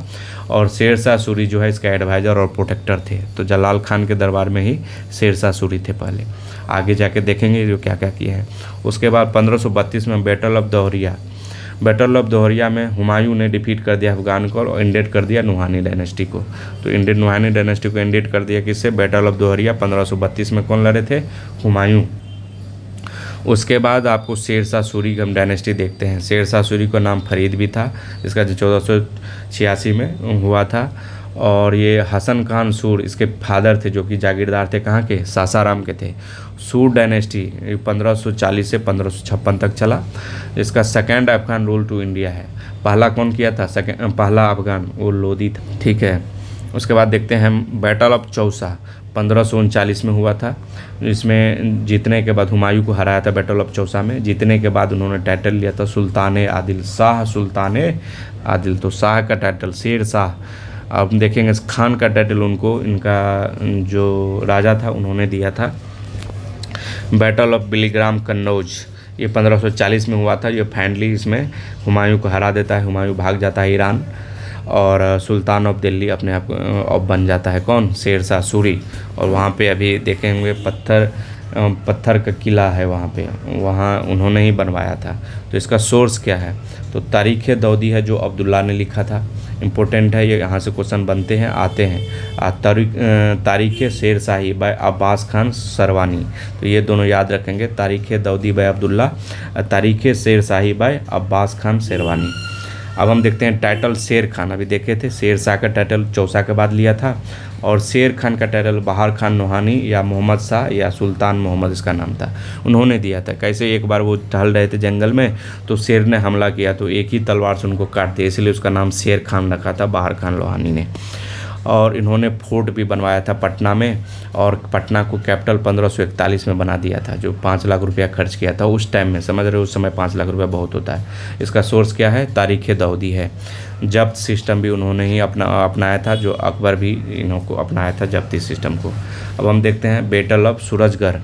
और शेर शाह सूरी जो है इसका एडवाइज़र और प्रोटेक्टर थे। तो जलाल खान के दरबार में ही शेर शाह सूरी थे पहले, आगे जाके देखेंगे जो क्या क्या किए हैं। उसके बाद 1532 में बैटल ऑफ दोहरिया में हुमायूं ने डिफीट कर दिया अफगान को और इंडेट कर दिया नूहानी डायनेस्टी को। तो नूहानी डायनेस्टी को इंडेट कर दिया किससे? बैटल ऑफ दोहरिया 1532 में कौन लड़े थे? हुमायूं। उसके बाद आपको शेर शाह सूरी की हम डायनेस्टी देखते हैं। शेर शाह सूरी का नाम फरीद भी था, इसका 1486 में हुआ था। और ये हसन खान सूर इसके फादर थे, जो कि जागीरदार थे कहाँ के? सासाराम के थे। सूर डायनेस्टी 1540 से 1556 तक चला। इसका second Afghan rule to India है। पहला कौन किया था? पहला अफगान वो लोदी था। ठीक है, उसके बाद देखते हैं हम बैटल ऑफ चौसा 1539 में हुआ था। इसमें जीतने के बाद हुमायूं को हराया था बैटल ऑफ चौसा में। जीतने के बाद उन्होंने टाइटल लिया था सुल्तान आदिल शाह। सुल्तान आदिल, तो शाह का टाइटल शेर शाह। अब देखेंगे खान का टाइटल उनको, इनका जो राजा था उन्होंने दिया था। बैटल ऑफ बिलीग्राम कन्नौज ये 1540 में हुआ था। ये फाइनली इसमें हुमायूं को हरा देता है। हुमायूं भाग जाता है ईरान और सुल्तान ऑफ दिल्ली अपने आप बन जाता है कौन, शेर शाह सूरी। और वहाँ पे अभी देखेंगे पत्थर का किला है वहाँ पे, वहाँ उन्होंने ही बनवाया था। तो इसका सोर्स क्या है, तो तारीख़ दाऊदी है जो अब्दुल्ला ने लिखा था। इम्पोर्टेंट है ये, यहाँ से क्वेश्चन बनते हैं आते हैं। तारीख़ शेर शाही बाय अब्बास खान सरवानी, तो ये दोनों याद रखेंगे, तारीख़ दाऊदी बाय अब्दुल्ला, तारीख़ शेर शाही बाय अब्बास खान शेरवानी। अब हम देखते हैं टाइटल शेर खान। अभी देखे थे शेर शाह का टाइटल चौसा के बाद लिया था, और शेर खान का टाइटल बहार खान नोहानी या मोहम्मद शाह या सुल्तान मोहम्मद इसका नाम था, उन्होंने दिया था। कैसे, एक बार वो टहल रहे थे जंगल में तो शेर ने हमला किया तो एक ही तलवार से उनको काट दिया, इसलिए उसका नाम शेर खान रखा था बहार खान लोहानी ने। और इन्होंने फोर्ट भी बनवाया था पटना में, और पटना को कैपिटल 1541 में बना दिया था, जो 5 लाख रुपया खर्च किया था उस टाइम में। समझ रहे हो, उस समय 5 लाख रुपया बहुत होता है। इसका सोर्स क्या है, तारीख़ दाऊदी है। जब्त सिस्टम भी उन्होंने ही अपनाया था, जो अकबर भी इनको अपनाया था जब्ती सिस्टम को। अब हम देखते हैं battle of Surajgarh.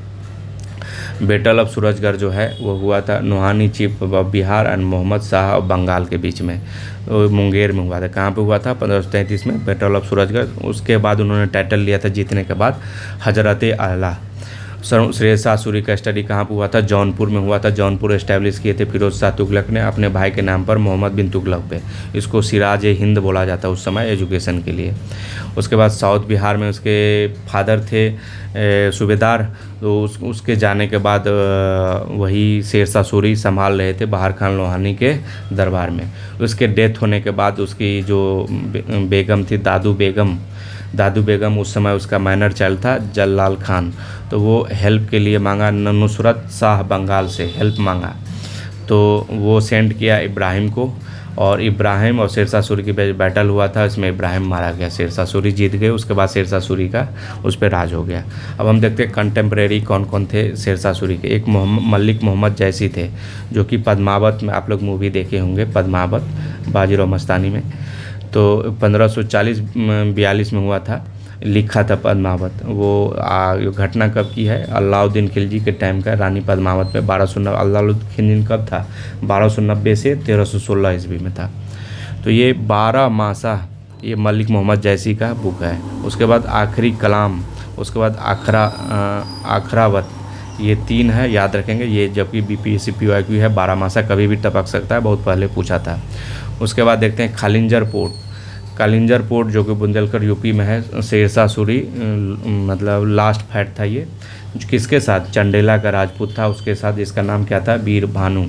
Battle of Surajgarh जो है वो हुआ था Nohani chief Bihar and Mohammad Shah of Bengal के बीच में, मुंगेर में हुआ था। कहाँ पे हुआ था, 1533 में बैटल ऑफ सूरजगढ़। उसके बाद उन्होंने टाइटल लिया था जीतने के बाद हजरत आला। शेर शाह सूरी का स्टडी कहाँ पर हुआ था, जौनपुर में हुआ था। जौनपुर एस्टैब्लिश किए थे फिरोज शाह तुगलक ने अपने भाई के नाम पर, मोहम्मद बिन तुगलक पे। इसको सिराज ए हिंद बोला जाता उस समय एजुकेशन के लिए। उसके बाद साउथ बिहार में उसके फादर थे सूबेदार, तो उसके जाने के बाद वही शेर शाह सूरी संभाल रहे थे बहार खान लोहानी के दरबार में। उसके डेथ होने के बाद उसकी जो बेगम थी दादू बेगम, उस समय उसका माइनर चाइल्ड था जल्लाल खान, तो वो हेल्प के लिए मांगा, नुसरत शाह बंगाल से हेल्प मांगा, तो वो सेंड किया इब्राहिम को। और इब्राहिम और शेर शाह सूरी की बैटल हुआ था, इसमें इब्राहिम मारा गया, शेर शाह सूरी जीत गए। उसके बाद शेर शाह सूरी का उस पर राज हो गया। अब हम देखते हैं कंटेम्प्रेरी कौन कौन थे शेर शाह सूरी के। एक मलिक मोहम्मद जैसी थे, जो कि पद्मावत में, आप लोग मूवी देखे होंगे पद्मावत बाजीराव मस्तानी में, तो 1540-42 में हुआ था, लिखा था पद्मावत। वो घटना कब की है, अलाउद्दीन खिलजी के टाइम का, रानी पद्मावत में 1290। अलाउद्दीन खिलजी कब था, 1290 से 1316 ईस्वी में था। तो ये 12 मासा, ये मलिक मोहम्मद जैसी का बुक है। उसके बाद आखिरी कलाम, उसके बाद आखरावत, ये 3 है, याद रखेंगे ये। जबकि BPSC PYQ है, 12 मासा कभी भी टपक सकता है, बहुत पहले पूछा था। उसके बाद देखते हैं कालिंजर पोर्ट जो कि बुंदेलखंड यूपी में है। शेर शाह सूरी मतलब लास्ट फाइट था ये, किसके साथ, चंडेला का राजपूत था, उसके साथ। इसका नाम क्या था, वीर भानु।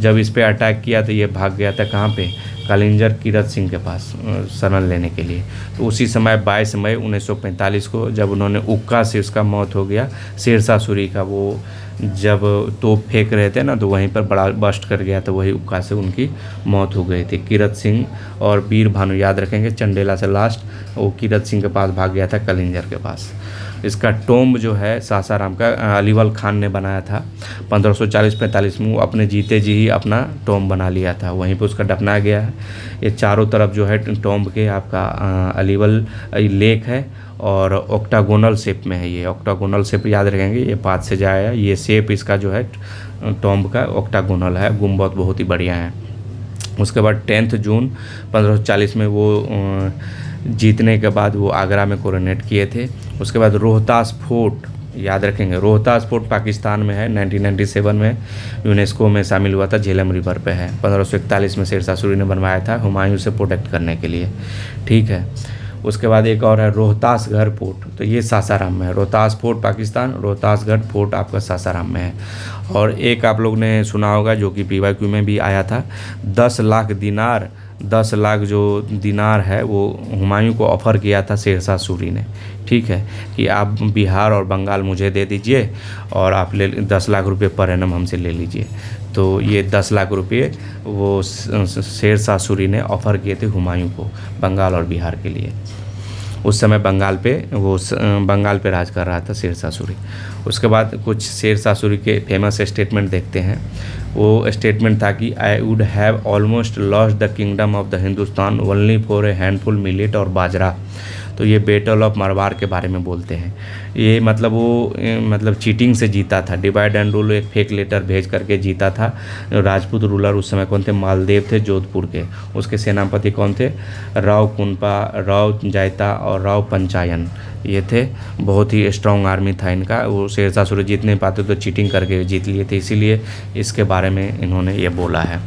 जब इस पे अटैक किया तो ये भाग गया था कहाँ पे, कालिंजर कीरत सिंह के पास शरण लेने के लिए। तो उसी समय 22 मई 1945 को जब उन्होंने उक्का से उसका मौत हो गया, शेर शाह सूरी का, वो जब तोप फेंक रहे थे ना तो वहीं पर बड़ा बस्ट कर गया, तो वही उक्का से उनकी मौत हो गई थी। कीरत सिंह और वीर भानु याद रखेंगे, चंडेला से लास्ट वो कीरत सिंह के पास भाग गया था कालिंजर के पास। इसका टोम्ब जो है सासाराम का अलीवल खान ने बनाया था 1540-45 में। वो अपने जीते जी ही अपना टोम्ब बना लिया था, वहीं पे उसका दफनाया गया है। ये चारों तरफ जो है टोम्ब के आपका अलीवल लेक है, और ऑक्टागोनल शेप में है ये। ऑक्टागोनल शेप याद रखेंगे, ये पात से जाया है, ये शेप इसका जो है टॉम्ब का ऑक्टागोनल है, गुम्बद बहुत ही बढ़िया है। उसके बाद 10 जून 1540 में वो जीतने के बाद वो आगरा में कोरोनेट किए थे। उसके बाद रोहतास फोर्ट याद रखेंगे, रोहतास फोर्ट पाकिस्तान में है, 1997 में यूनेस्को में शामिल हुआ था, झेलम रिवर पे है। 1541 में शेर शाह सूरी ने बनवाया था हुमायूं से प्रोटेक्ट करने के लिए, ठीक है। उसके बाद एक और है रोहतासगढ़ फोर्ट, तो ये सासाराम में है। रोहतास फोर्ट पाकिस्तान, रोहतासगढ़ फोर्ट आपका सासाराम में है। और एक आप लोग ने सुना होगा जो कि PYQ में भी आया था, 10 लाख दिनार, 10 लाख जो दिनार है वो हुमायूं को ऑफ़र किया था शेर शाह सूरी ने, ठीक है, कि आप बिहार और बंगाल मुझे दे दीजिए और आप 10 लाख रुपये पर एनम हमसे ले लीजिए। तो ये 10 लाख रुपये वो शेर शाह सूरी ने ऑफ़र किए थे हुमायूं को बंगाल और बिहार के लिए। उस समय बंगाल पे राज कर रहा था शेरशाह सूरी। उसके बाद कुछ शेरशाह सूरी के फेमस स्टेटमेंट देखते हैं। वो स्टेटमेंट था कि I would have almost lost the kingdom of the Hindustan only for a handful millet और बाजरा। तो ये बैटल ऑफ मरवार के बारे में बोलते हैं। ये मतलब वो मतलब चीटिंग से जीता था, डिवाइड एंड रूल एक फेक लेटर भेज करके जीता था। राजपूत रूलर उस समय कौन थे? मालदेव थे जोधपुर के। उसके सेनापति कौन थे? राव कुनपा, राव जायता और राव पंचायन, ये थे। बहुत ही स्ट्रॉन्ग आर्मी था इनका। वो शेरशाह सूरी जीत नहीं पाते तो चीटिंग करके जीत लिए थे, इसीलिए इसके बारे में इन्होंने ये बोला है।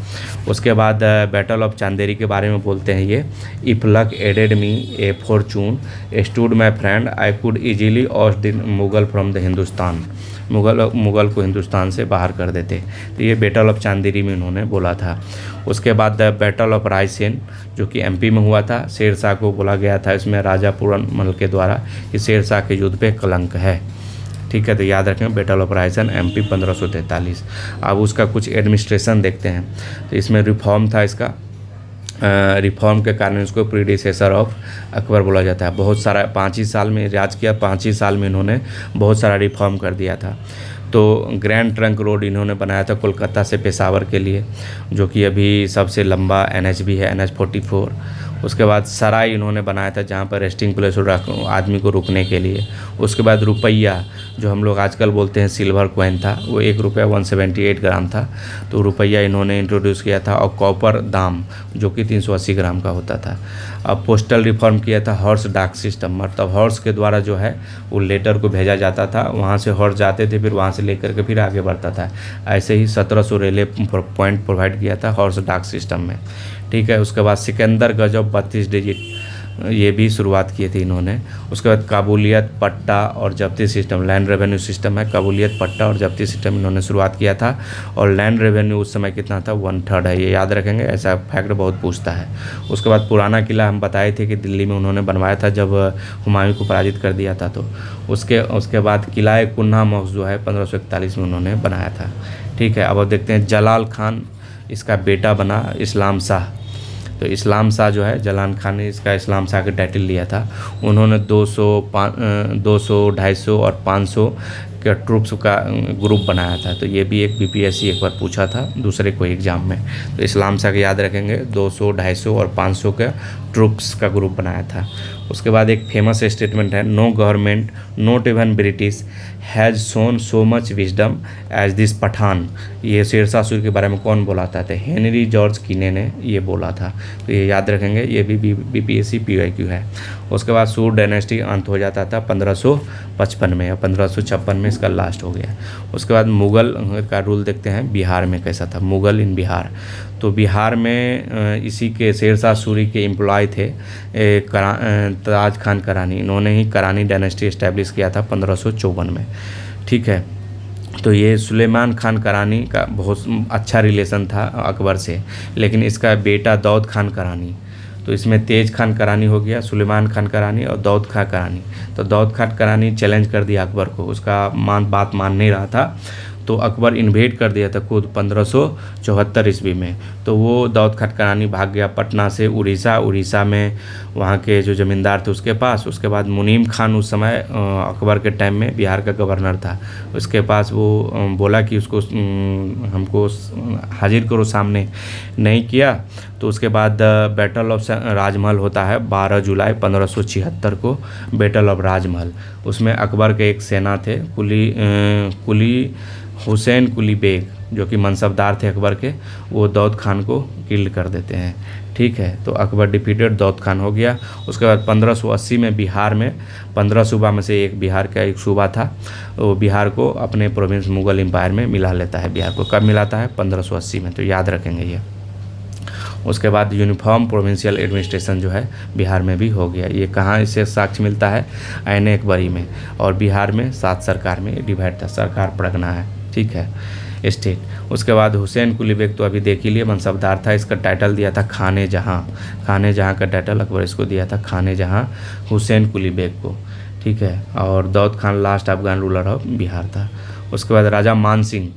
उसके बाद बैटल ऑफ चांदेरी के बारे में बोलते हैं ये। If luck aided me a fortune stood my friend I could easily oust the Mughal from the Hindustan. Mughal को हिंदुस्तान से बाहर कर देते। तो ये बैटल ऑफ चांदेरी में इन्होंने बोला था। उसके बाद बैटल ऑफ रायसेन जो कि एमपी में हुआ था, शेरशाह को बोला गया था इसमें राजा पूरनमल के द्वारा कि शेरशाह के युद्ध पे कलंक है। ठीक है, तो याद रखें बैटल ऑफ रायसेन एमपी 1543। अब उसका कुछ एडमिनिस्ट्रेशन देखते हैं। तो इसमें रिफॉर्म था इसका। रिफॉर्म के कारण इसको प्रीडिसेसर ऑफ अकबर बोला जाता है। बहुत सारा 5 ही साल में राज किया, 5 ही साल में इन्होंने बहुत सारा रिफॉर्म कर दिया था। तो ग्रैंड ट्रंक रोड इन्होंने बनाया था कोलकाता से पेशावर के लिए, जो कि अभी सबसे लंबा NH भी है, NH 44। उसके बाद सराय इन्होंने बनाया था जहाँ पर रेस्टिंग प्लेस आदमी को रुकने के लिए। उसके बाद रुपया, जो हम लोग आजकल बोलते हैं सिल्वर कॉइन था, वो 1 रुपया 178 ग्राम था, तो रुपया इन्होंने इंट्रोड्यूस किया था। और कॉपर दाम जो कि 380 ग्राम का होता था। अब पोस्टल रिफॉर्म किया था, हॉर्स डाक सिस्टम, मतलब हॉर्स के द्वारा जो है वो लेटर को भेजा जाता था, वहाँ से हॉर्स जाते थे, फिर वहाँ से लेकर के फिर आगे बढ़ता था। ऐसे ही 1700 रेलवे पॉइंट प्रोवाइड किया था हॉर्स डाक सिस्टम में। ठीक है, उसके बाद सिकंदर गजब 32 डिजिट, ये भी शुरुआत की थी इन्होंने। उसके बाद काबूलियत पट्टा और जब्ती सिस्टम, लैंड रेवेन्यू सिस्टम है, काबूलियत पट्टा और जब्ती सिस्टम इन्होंने शुरुआत किया था। और लैंड रेवेन्यू उस समय कितना था? 1/3 है, ये याद रखेंगे, ऐसा फैक्ट बहुत पूछता है। उसके बाद पुराना किला हम बताए थे कि दिल्ली में उन्होंने बनवाया था जब हुमायूं को पराजित कर दिया था। तो उसके बाद किला कुन्हा मॉक्स जो है 1541 में उन्होंने बनाया था। ठीक है, अब देखते हैं जलाल खान, इसका बेटा बना इस्लाम शाह। तो इस्लाम शाह जो है, जलाल खान ने इसका इस्लाम शाह का टाइटल लिया था। उन्होंने 200, 250 और 500 के ट्रूप्स का ग्रुप बनाया था। तो ये भी एक BPSC एक बार पूछा था दूसरे कोई एग्ज़ाम में। तो इस्लाम शाह का याद रखेंगे, 200, 250 और 500 का ट्रूप्स का ग्रुप बनाया था। उसके बाद एक फेमस स्टेटमेंट है, no government not even British has shown so much wisdom as this Pathan. ये शेरशाह सूरी के बारे में कौन बोला था? हेनरी जॉर्ज कीने ने ये बोला था। तो ये याद रखेंगे, ये भी BPSC PYQ है। उसके बाद सूर डायनेस्टी अंत हो जाता था 1555 में, या 1556 में इसका लास्ट हो गया। उसके बाद मुग़ल का रूल देखते हैं बिहार में कैसा था। मुग़ल इन बिहार, तो बिहार में इसी के शेरशाह सूरी के एम्प्लॉय थे ताज खान करानी। इन्होंने ही करानी डायनेस्टी इस्टेब्लिश किया था 1554 में। ठीक है, तो ये सुलेमान खान करानी का बहुत अच्छा रिलेशन था अकबर से, लेकिन इसका बेटा दाऊद खान करानी, तो इसमें तेज खान करानी हो गया, सुलेमान खान करानी और दाऊद खान करानी। तो दाऊद खान करानी चैलेंज कर दिया अकबर को, उसका बात मान नहीं रहा था, तो अकबर इन्वेड कर दिया था खुद 1574 ईस्वी में। तो वो दाऊद खान करानी भाग गया पटना से उड़ीसा में वहाँ के जो ज़मींदार थे उसके पास। उसके बाद मुनीम खान उस समय अकबर के टाइम में बिहार का गवर्नर था, उसके पास वो बोला कि उसको हमको हाजिर करो सामने, नहीं किया। तो उसके बाद बैटल ऑफ राजमहल होता है 12 जुलाई 1576 को, बैटल ऑफ राजमहल। उसमें अकबर के एक सेना थे कुली हुसैन कुली बेग, जो कि मनसबदार थे अकबर के, वो दाऊद खान को किल्ड कर देते हैं। ठीक है, तो अकबर डिफीटेड, दाऊद खान हो गया। उसके बाद 1580 में बिहार में 15 सूबा में से एक बिहार का एक सूबा था, वो बिहार को अपने प्रोविंस मुग़ल एम्पायर में मिला लेता है। बिहार को कब मिलाता है? 1580 में, तो याद रखेंगे ये। उसके बाद यूनिफॉर्म प्रोविंशियल एडमिनिस्ट्रेशन जो है बिहार में भी हो गया। ये कहाँ इसे साक्ष्य मिलता है? ऐन अकबरी में। और बिहार में 7 सरकार में डिवाइड था, सरकार परगना है। ठीक है, स्टेट। उसके बाद हुसैन कुली बेग तो अभी देख ही लिए, मनसबदार था। इसका टाइटल दिया था खाने जहाँ का टाइटल अकबर इसको दिया था, खाने जहाँ हुसैन कुली बेग को। ठीक है, और Daud Khan last Afghan ruler of Bihar था। उसके बाद राजा मान सिंह,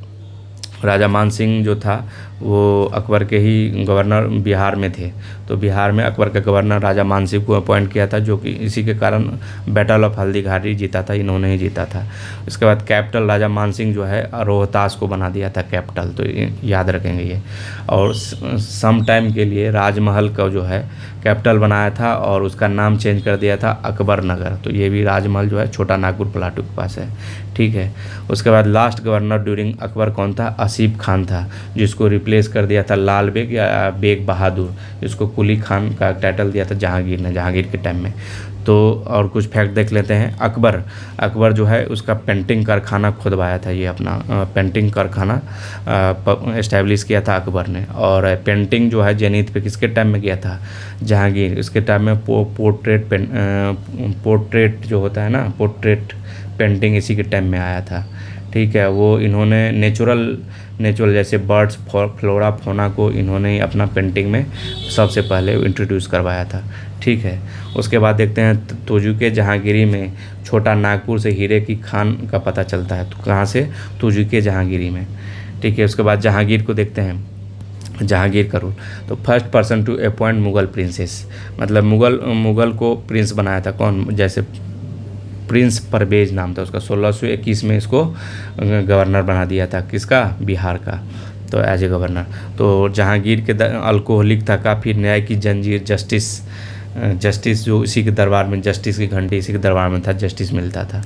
राजा मान सिंह जो था वो अकबर के ही गवर्नर बिहार में थे। तो बिहार में अकबर का गवर्नर राजा मान सिंह को अपॉइंट किया था, जो कि इसी के कारण बैटल ऑफ हल्दी घाटी जीता था, इन्होंने ही जीता था। इसके बाद कैपिटल राजा मान सिंह जो है रोहतास को बना दिया था कैपिटल, तो याद रखेंगे ये। और सम टाइम के लिए राजमहल का जो है कैपिटल बनाया था और उसका नाम चेंज कर दिया था अकबर नगर। तो ये भी राजमहल जो है छोटा नागपुर प्लाटू के पास है, ठीक है। उसके बाद लास्ट गवर्नर ड्यूरिंग अकबर कौन था? आसिफ खान था, जिसको रिप्लेस कर दिया था लाल बेग या बेग बहादुर, जिसको कुली खान का टाइटल दिया था जहांगीर ने, जहांगीर के टाइम में। तो और कुछ फैक्ट देख लेते हैं। अकबर जो है उसका पेंटिंग कारखाना खुदवाया था, ये अपना पेंटिंग कारखाना इस्टेब्लिश किया था अकबर ने। और पेंटिंग जो है जेनिथ पे किसके टाइम में किया था? जहांगीर। इसके टाइम में पोर्ट्रेट जो होता है ना, पोर्ट्रेट पेंटिंग इसी के टाइम में आया था, ठीक है। वो इन्होंने नेचुरल जैसे बर्ड्स फ्लोरा फौना को इन्होंने ही अपना पेंटिंग में सबसे पहले इंट्रोड्यूस करवाया था, ठीक है। उसके बाद देखते हैं तुजुके जहांगीरी में छोटा नागपुर से हीरे की खान का पता चलता है। तो कहाँ से? तुजुके जहांगीरी में, ठीक है। उसके बाद जहांगीर को देखते हैं, जहांगीर का रूल। तो first person to appoint Mughal princes, मतलब मुगल को प्रिंस बनाया था कौन? जैसे प्रिंस परवेज नाम था उसका, 1621 में इसको गवर्नर बना दिया था, किसका? बिहार का, तो एज ए गवर्नर। तो जहांगीर के अल्कोहलिक था, काफ़ी न्याय की जंजीर, जस्टिस जो इसी के दरबार में, जस्टिस की घंटी इसी के दरबार में था, जस्टिस मिलता था।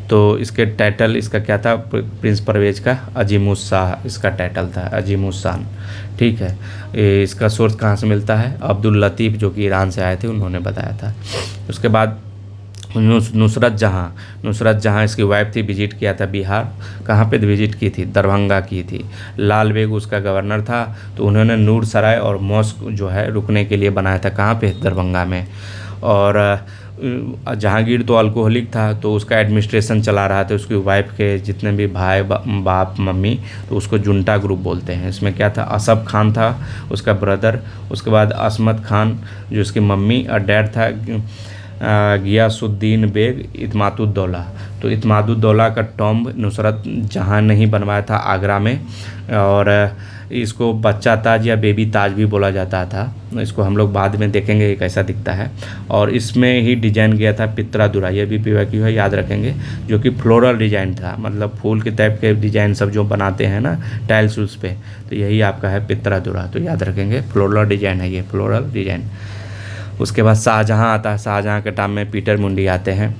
तो इसके टाइटल इसका क्या था? प्रिंस परवेज का अजीमुस शाह इसका टाइटल था, अजीमुस शाह, ठीक है। इसका सोर्स कहाँ से मिलता है? अब्दुल लतीफ़ जो कि ईरान से आए थे, उन्होंने बताया था। उसके बाद नुसरत जहाँ इसकी वाइफ थी, विजिट किया था बिहार। कहाँ पे विजिट की थी? दरभंगा की थी। लाल बेग उसका गवर्नर था, तो उन्होंने नूर सराय और मॉस्क जो है रुकने के लिए बनाया था, कहाँ पे? दरभंगा में। और जहांगीर तो अल्कोहलिक था, तो उसका एडमिनिस्ट्रेशन चला रहा था, उसकी वाइफ के जितने भी भाई बाप मम्मी, तो उसको जुंटा ग्रुप बोलते हैं। इसमें क्या था? असफ खान था उसका ब्रदर, उसके बाद असमत खान जो उसकी मम्मी और डैड था गियासुद्दीन बेग इत्मादुद्दौला। तो इत्मादुद्दौला का टॉम्ब नुसरत जहाँ ने ही बनवाया था आगरा में। और इसको बच्चा ताज या बेबी ताज भी बोला जाता था, इसको हम लोग बाद में देखेंगे ये कैसा दिखता है। और इसमें ही डिजाइन किया था पित्रादुरा, ये भी PYQ है, याद रखेंगे, जो कि फ्लोरल डिजाइन था, मतलब फूल के टाइप के डिजाइन सब जो बनाते हैं ना टाइल्स उस पे, तो यही आपका है पित्रादुरा, तो याद रखेंगे फ्लोरल डिजाइन है ये, फ्लोरल डिजाइन। उसके बाद शाहजहाँ आता है, शाहजहाँ के टाइम में पीटर मुंडी आते हैं।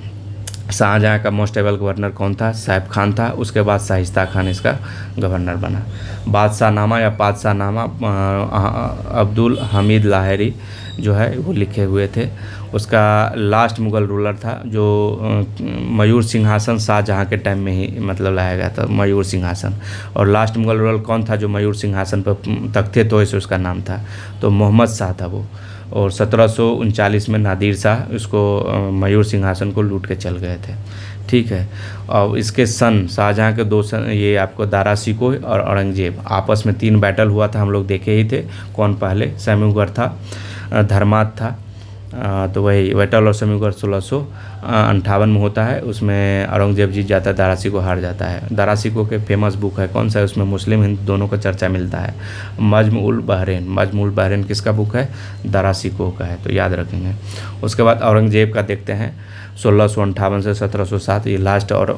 शाहजहाँ का मोस्ट एबल गवर्नर कौन था? सैफ खान था। उसके बाद शाइस्ता खान इसका गवर्नर बना। बादशाहनामा या पादशाहनामा अब्दुल हमीद लाहौरी जो है वो लिखे हुए थे। उसका लास्ट मुग़ल रूलर था जो मयूर सिंहासन शाहजहाँ के टाइम में ही मतलब लाया गया था, मयूर सिंहासन। और लास्ट मुग़ल रूलर कौन था जो मयूर सिंहासन पर तख्ते तो ऐसे उसका नाम था? तो मोहम्मद शाह था वो। और 1739 में नादिर शाह इसको मयूर सिंहासन को लूट के चल गए थे, ठीक है। और इसके सन शाहजहाँ के 2 सन, ये आपको दारा शिकोह और औरंगजेब, आपस में 3 बैटल हुआ था, हम लोग देखे ही थे। कौन पहले? सैमुगर था, धर्मात था, तो वही बैटल और सैमुगर 1658 में होता है। उसमें औरंगजेब जीत जाता है, दारा शिकोह हार जाता है। दारा शिकोह के फेमस बुक है कौन सा है? उसमें मुस्लिम हिंदू दोनों का चर्चा मिलता है, मजमुल बहरेन किसका बुक है? दारा शिकोह का है, तो याद रखेंगे। उसके बाद औरंगजेब का देखते हैं, 1658 से 1707, ये लास्ट और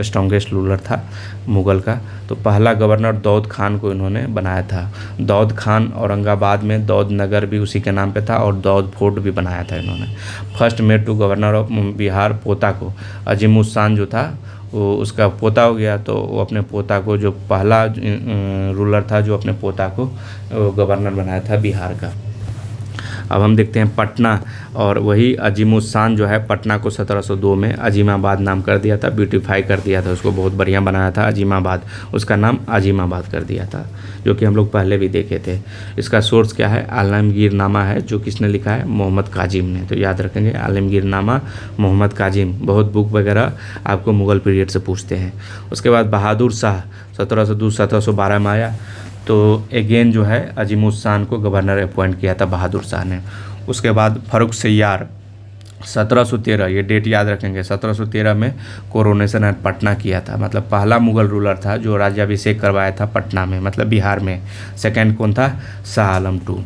स्ट्रॉन्गेस्ट रूलर था मुग़ल का। तो पहला गवर्नर दाऊद खान को इन्होंने बनाया था। दाऊद खान औरंगाबाद में दाऊद नगर भी उसी के नाम पे था और दाऊद फोर्ट भी बनाया था इन्होंने। First made to governor of Bihar पोता को, अजीमुस शाह जो था वो उसका पोता हो गया, तो वो अपने पोता को, जो पहला रूलर था जो अपने पोता को गवर्नर बनाया था बिहार का। अब हम देखते हैं पटना, और वही अजीमुस शाह जो है पटना को 1702 में अजीमाबाद नाम कर दिया था, ब्यूटीफाई कर दिया था उसको, बहुत बढ़िया बनाया था अजीमाबाद, उसका नाम अजीमाबाद कर दिया था, जो कि हम लोग पहले भी देखे थे। इसका सोर्स क्या है? आलमगीर नामा है, जो किसने लिखा है? मोहम्मद काजिम ने, तो याद रखेंगे आलमगीर नामा मोहम्मद काजिम। बहुत बुक वगैरह आपको मुग़ल पीरियड से पूछते हैं। उसके बाद बहादुर शाह 1702-1712 में आया, तो अगेन जो है अजीमुस शाह को गवर्नर अपॉइंट किया था बहादुर शाह ने। उसके बाद फारुख सैयार 1713, ये डेट याद रखेंगे। 1713 में कोरोनेशन एट पटना किया था, मतलब पहला मुगल रूलर था जो राज्याभिषेक करवाया था पटना में, मतलब बिहार में। सेकंड कौन था? शाह आलम टू।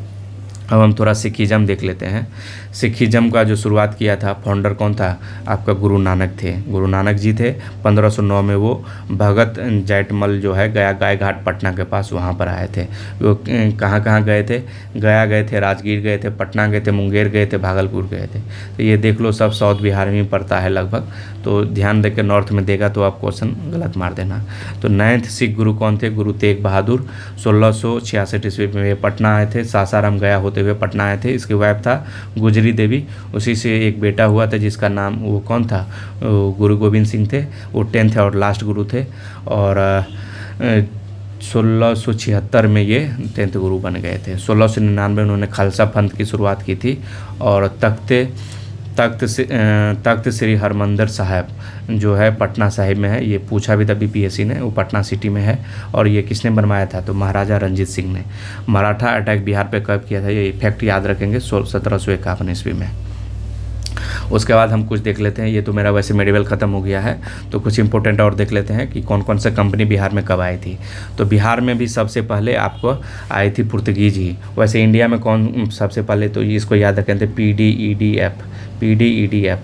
अब हम थोड़ा सिखिज़म देख लेते हैं। सिखिज़म का जो शुरुआत किया था, फाउंडर कौन था? आपका गुरु नानक थे। गुरु नानक जी थे। 1509 में वो भगत जैटमल जो है गया गाय घाट पटना के पास, वहाँ पर आए थे। वो कहाँ कहाँ गए थे? गया गए थे, राजगीर गए थे, पटना गए थे, मुंगेर गए थे, भागलपुर गए थे। तो ये देख लो, सब साउथ बिहार में पड़ता है लगभग, तो ध्यान देकर नॉर्थ में देगा तो आप क्वेश्चन गलत मार देना। तो 9th सिख गुरु कौन थे? गुरु तेग बहादुर। 1666 ईस्वी में ये पटना आए थे, सासाराम गया होते हुए पटना आए थे। इसकी वाइफ था गुजरी देवी, उसी से एक बेटा हुआ था जिसका नाम वो कौन था? गुरु गोविंद सिंह थे। वो 10th और लास्ट गुरु थे, और 1676 में ये 10th गुरु बन गए थे। 1699 में उन्होंने खालसा पंथ की शुरुआत की थी, और तख्त श्री हरमंदिर साहिब जो है पटना साहिब में है। ये पूछा भी था बीपीएससी ने, वो पटना सिटी में है। और ये किसने बनवाया था? तो महाराजा रंजीत सिंह ने। मराठा अटैक बिहार पे कब किया था? ये इफेक्ट याद रखेंगे, 1751 ईस्वी में। उसके बाद हम कुछ देख लेते हैं। ये तो मेरा वैसे मेडिवल ख़त्म हो गया है, तो कुछ इंपॉर्टेंट और देख लेते हैं कि कौन कौन सा कंपनी बिहार में कब आई थी। तो बिहार में भी सबसे पहले आपको आई थी पुर्तगीज ही। वैसे इंडिया में कौन सबसे पहले? तो इसको याद रखें थे, PDEDF। PDEDF,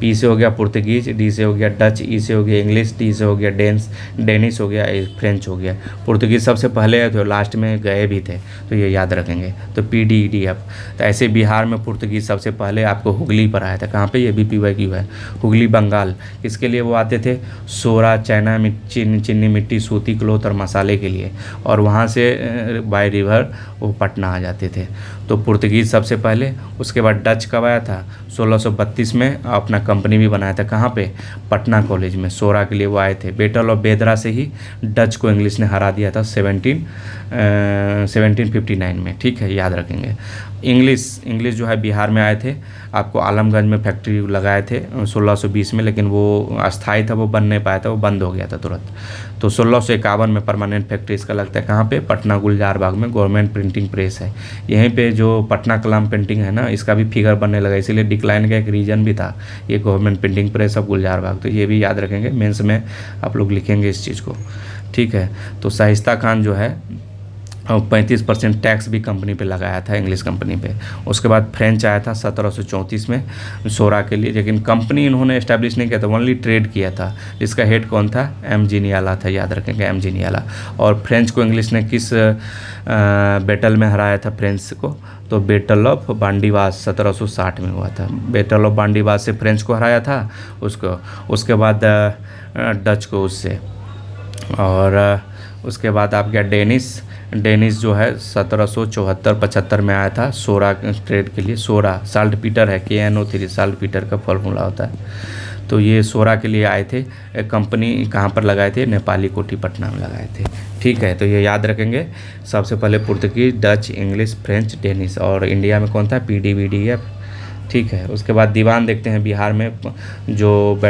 पी से हो गया पुर्तगीज, डी से हो गया डच, ई से हो गया इंग्लिश, डी से हो गया डेनिश हो गया, फ्रेंच हो गया। पुर्तगीज सबसे पहले है, तो लास्ट में गए भी थे, तो ये याद रखेंगे। तो PDEDF। तो ऐसे बिहार में पुर्तगीज सबसे पहले आपको हुगली पर आया था। कहाँ पे? ये भी PYQ है। हुगली बंगाल। किसके लिए वो आते थे? सोरा, चाइना, चीनी मिट्टी, सूती क्लोथ और मसाले के लिए। और वहाँ से बाय रिवर वो पटना आ जाते थे। तो पुर्तगीज सबसे पहले। उसके बाद डच कब आया था? 1632 में अपना कंपनी भी बनाया था। कहाँ पे? पटना कॉलेज में। सोरा के लिए वो आए थे। बैटल ऑफ बेदरा से ही डच को इंग्लिश ने हरा दिया था 1759 में। ठीक है, याद रखेंगे। इंग्लिश जो है बिहार में आए थे। आपको आलमगंज में फैक्ट्री लगाए थे 1620 में, लेकिन वो अस्थायी था, वो बन नहीं पाया था, वो बंद हो गया था तुरंत। तो 1651 में परमानेंट फैक्ट्री इसका लगता है। कहाँ पे? पटना गुलजार बाग में गवर्नमेंट प्रिंटिंग प्रेस है। यहीं पे जो पटना कलाम पेंटिंग है ना, इसका भी फिगर बनने लगा, इसीलिए डिक्लाइन का एक रीजन भी था ये गवर्नमेंट प्रिंटिंग प्रेस ऑफ गुलजार बाग। तो ये भी याद रखेंगे, मेंस में आप लोग लिखेंगे इस चीज़ को। ठीक है। तो शाइस्ता खान जो है 35% टैक्स भी कंपनी पे लगाया था, इंग्लिश कंपनी पे। उसके बाद फ्रेंच आया था 1734 में सोरा के लिए, लेकिन कंपनी इन्होंने एस्टैब्लिश नहीं किया था, ओनली ट्रेड किया था। जिसका हेड कौन था? M.G. नियाला था, याद रखेंगे, M.G. नियाला। और फ्रेंच को इंग्लिश ने किस बैटल में हराया था फ्रेंच को? तो बैटल ऑफ बांडीवास 1760 में हुआ था। बैटल ऑफ बांडीवास से फ्रेंच को हराया था उसको। उसके बाद डच को उससे, और उसके बाद आप गया डेनिस जो है 1774-75 में आया था सोरा ट्रेड के लिए। सोरा साल्ट पीटर है, KNO3 साल्ट पीटर का फॉर्मूला होता है। तो ये सोरा के लिए आए थे। कंपनी कहाँ पर लगाए थे? नेपाली कोठी पटना में लगाए थे। ठीक है, तो ये याद रखेंगे। सबसे पहले Portuguese, Dutch, English, French, Danish. और इंडिया में कौन था? PDEDF। ठीक है। उसके बाद दीवान देखते हैं बिहार में। जो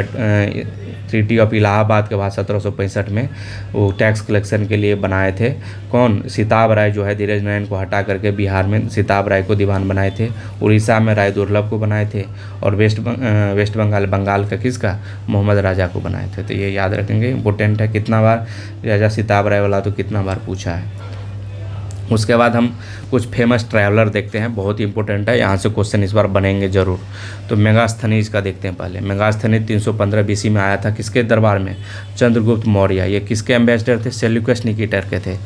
ट्रीटी ऑफ इलाहाबाद के बाद 1765 में वो टैक्स कलेक्शन के लिए बनाए थे। कौन? सिताब राय जो है, धीरज नारायण को हटा करके बिहार में सिताब राय को दीवान बनाए थे। उड़ीसा में राय दुर्लभ को बनाए थे। और वेस्ट बंगाल का किसका? मोहम्मद राजा को बनाए थे। तो ये याद रखेंगे, इम्पोर्टेंट है। कितना बार राजा सिताब राय वाला तो कितना बार पूछा है। उसके बाद हम कुछ फेमस ट्रैवलर देखते हैं, बहुत ही इंपॉर्टेंट है, यहाँ से क्वेश्चन इस बार बनेंगे जरूर। तो मेगास्थनीज का देखते हैं पहले। मेगास्थनीज 315 BC में आया था। किसके दरबार में? चंद्रगुप्त मौर्य। ये किसके एम्बेसडर थे? सेल्यूकस निकेटर के थे,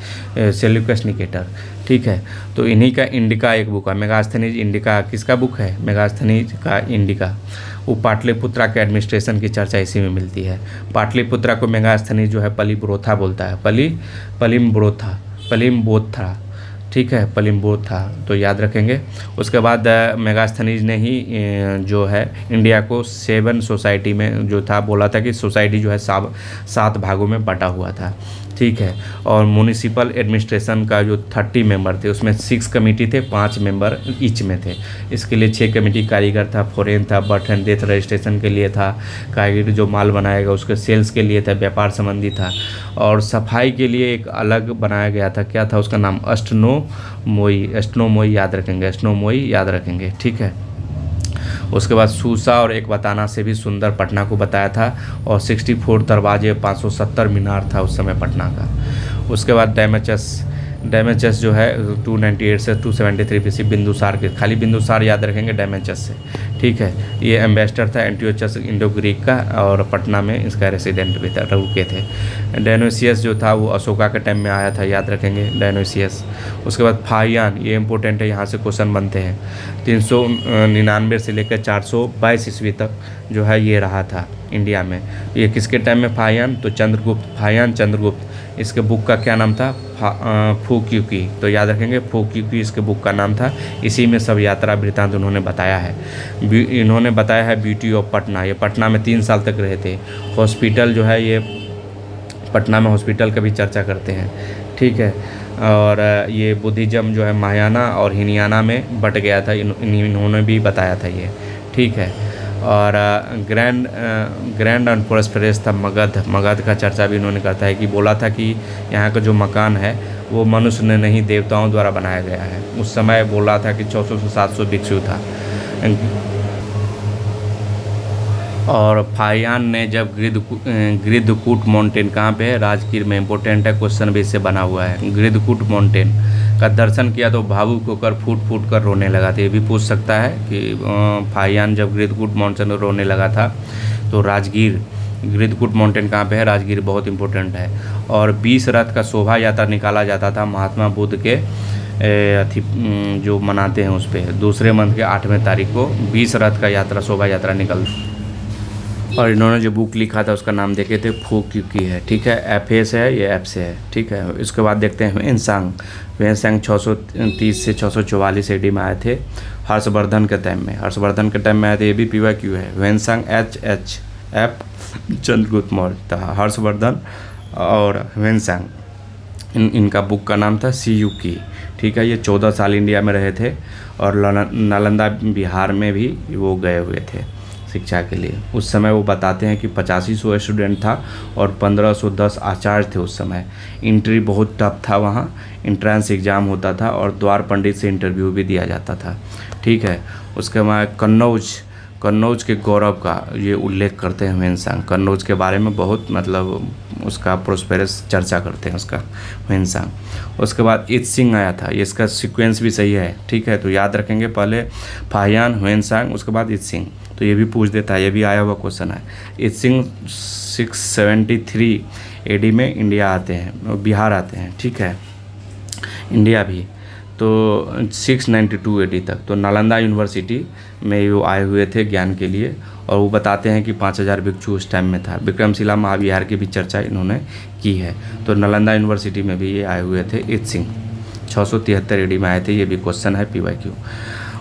सेल्यूकस निकेटर। ठीक है। तो इन्हीं का इंडिका एक बुक है, मेगास्थनीज इंडिका। किसका बुक है? मेगास्थनीज का इंडिका। वो पाटलिपुत्रा के एडमिनिस्ट्रेशन की चर्चा इसी में मिलती है। पाटलिपुत्रा को मेगास्थनीज जो है पलिब्रोथा बोलता है, पलिम्बोथा। ठीक है, पलिम्बोथा, तो याद रखेंगे। उसके बाद मेगास्थनीज ने ही जो है इंडिया को 7 सोसाइटी में जो था, बोला था कि सोसाइटी जो है 7 भागों में बटा हुआ था। ठीक है। और म्यूनिसिपल एडमिनिस्ट्रेशन का जो 30 मेंबर थे, उसमें 6 कमेटी थे, 5 मेंबर ईच में थे। इसके लिए 6 कमेटी कारीगर था, फॉरेन था, बर्थ एंड डेथ रजिस्ट्रेशन के लिए था, कारीगर जो माल बनाएगा उसके सेल्स के लिए था, व्यापार संबंधी था। और सफाई के लिए एक अलग बनाया गया था। क्या था उसका नाम? अष्टनोमोई याद रखेंगे, अष्टनोमोई याद रखेंगे। ठीक है। उसके बाद सूसा और एक बताना से भी सुंदर पटना को बताया था, और 64 दरवाजे 570 मीनार था उस समय पटना का। उसके बाद डैमेचस जो है 298 से 273 BC बिंदुसार के, खाली बिंदुसार याद रखेंगे डैमेचस से, ठीक है। ये एम्बेसडर था एंटियोचस इंडो ग्रीक का, और पटना में इसका रेसिडेंट भी था, रुके थे। डायनोसियस जो था वो अशोका के टाइम में आया था, याद रखेंगे डायनोसियस। उसके बाद फाहियान, ये इंपॉर्टेंट है, यहाँ से क्वेश्चन बनते हैं। 399 से लेकर 422 ईस्वी तक जो है ये रहा था इंडिया में। ये किसके टाइम में फाहियान? तो फाहियान चंद्रगुप्त। इसके बुक का क्या नाम था? फुक्यूकी। तो याद रखेंगे फुक्यूकी इसके बुक का नाम था। इसी में सब यात्रा वृत्तांत उन्होंने बताया है। इन्होंने बताया है ब्यूटी ऑफ पटना। ये पटना में 3 साल तक रहे थे। हॉस्पिटल जो है ये पटना में हॉस्पिटल का भी चर्चा करते हैं, ठीक है। और ये बुद्धिज्म जो है महायाना और हिनियाना में बट गया था, इन्होंने भी बताया था ये, ठीक है। और ग्रैंड एंड प्रोस्पेरस था मगध का चर्चा भी इन्होंने करता है कि बोला था कि यहाँ का जो मकान है वो मनुष्य ने नहीं देवताओं द्वारा बनाया गया है। उस समय बोला था कि 400 से 700 भिक्षु था। और फाहियान ने जब गिद्धकूट माउंटेन कहाँ पे है? राजगीर में। इंपॉर्टेंट है, क्वेश्चन भी इससे बना हुआ है। गिद्धकूट माउंटेन का दर्शन किया तो भावुक होकर फूट फूट कर रोने लगा था। ये भी पूछ सकता है कि फाहियान जब गिद्धकूट माउंटेन रोने लगा था तो गिद्धकूट माउंटेन कहाँ पे है? राजगीर। बहुत इंपॉर्टेंट है। और 20 रथ का शोभा यात्रा निकाला जाता था महात्मा बुद्ध के जो मनाते हैं उस पर, दूसरे मंथ के 8वें तारीख को 20 रथ का यात्रा शोभा यात्रा निकल। और इन्होंने जो बुक लिखा था उसका नाम देखे थे फुक्यूकी है, ठीक है। FA से है, ये F से है, ठीक है। इसके बाद देखते हैं ह्वेनसांग 630 से 644 AD में आए थे हर्षवर्धन के टाइम में आए थे। ये भी PYQ है। ह्वेनसांग HF चंद्रगुप्त मौर्य था। हर्षवर्धन और ह्वेनसांग इनका बुक का नाम था CUकी, ठीक है। ये 14 साल इंडिया में रहे थे और नालंदा बिहार में भी वो गए हुए थे शिक्षा के लिए। उस समय वो बताते हैं कि 8500 स्टूडेंट था और 1510 आचार्य थे उस समय। इंट्री बहुत टफ था वहाँ, इंट्रेंस एग्ज़ाम होता था और द्वार पंडित से इंटरव्यू भी दिया जाता था, ठीक है। उसके बाद कन्नौज के गौरव का ये उल्लेख करते हैं ह्वेनसांग। कन्नौज के बारे में बहुत मतलब उसका प्रोस्पेरस चर्चा करते हैं उसका ह्वेनसांग। उसके बाद इत सिंह आया था। ये इसका सीक्वेंस भी सही है, ठीक है। तो याद रखेंगे पहले फाहियान, ह्वेनसांग, उसके बाद इत सिंह। तो ये भी पूछ देता है, ये भी आया हुआ क्वेश्चन है। इत सिंह 673 AD में इंडिया आते हैं, बिहार आते हैं, ठीक है। इंडिया भी तो 692 AD तक तो नालंदा यूनिवर्सिटी में वो आए हुए थे ज्ञान के लिए। और वो बताते हैं कि 5000 भिक्षु उस टाइम में था। विक्रमशिला महाविहार की भी चर्चा इन्होंने की है। तो नालंदा यूनिवर्सिटी में भी ये आए हुए थे। इत सिंह 673 AD में आए थे, ये भी क्वेश्चन है PYQ।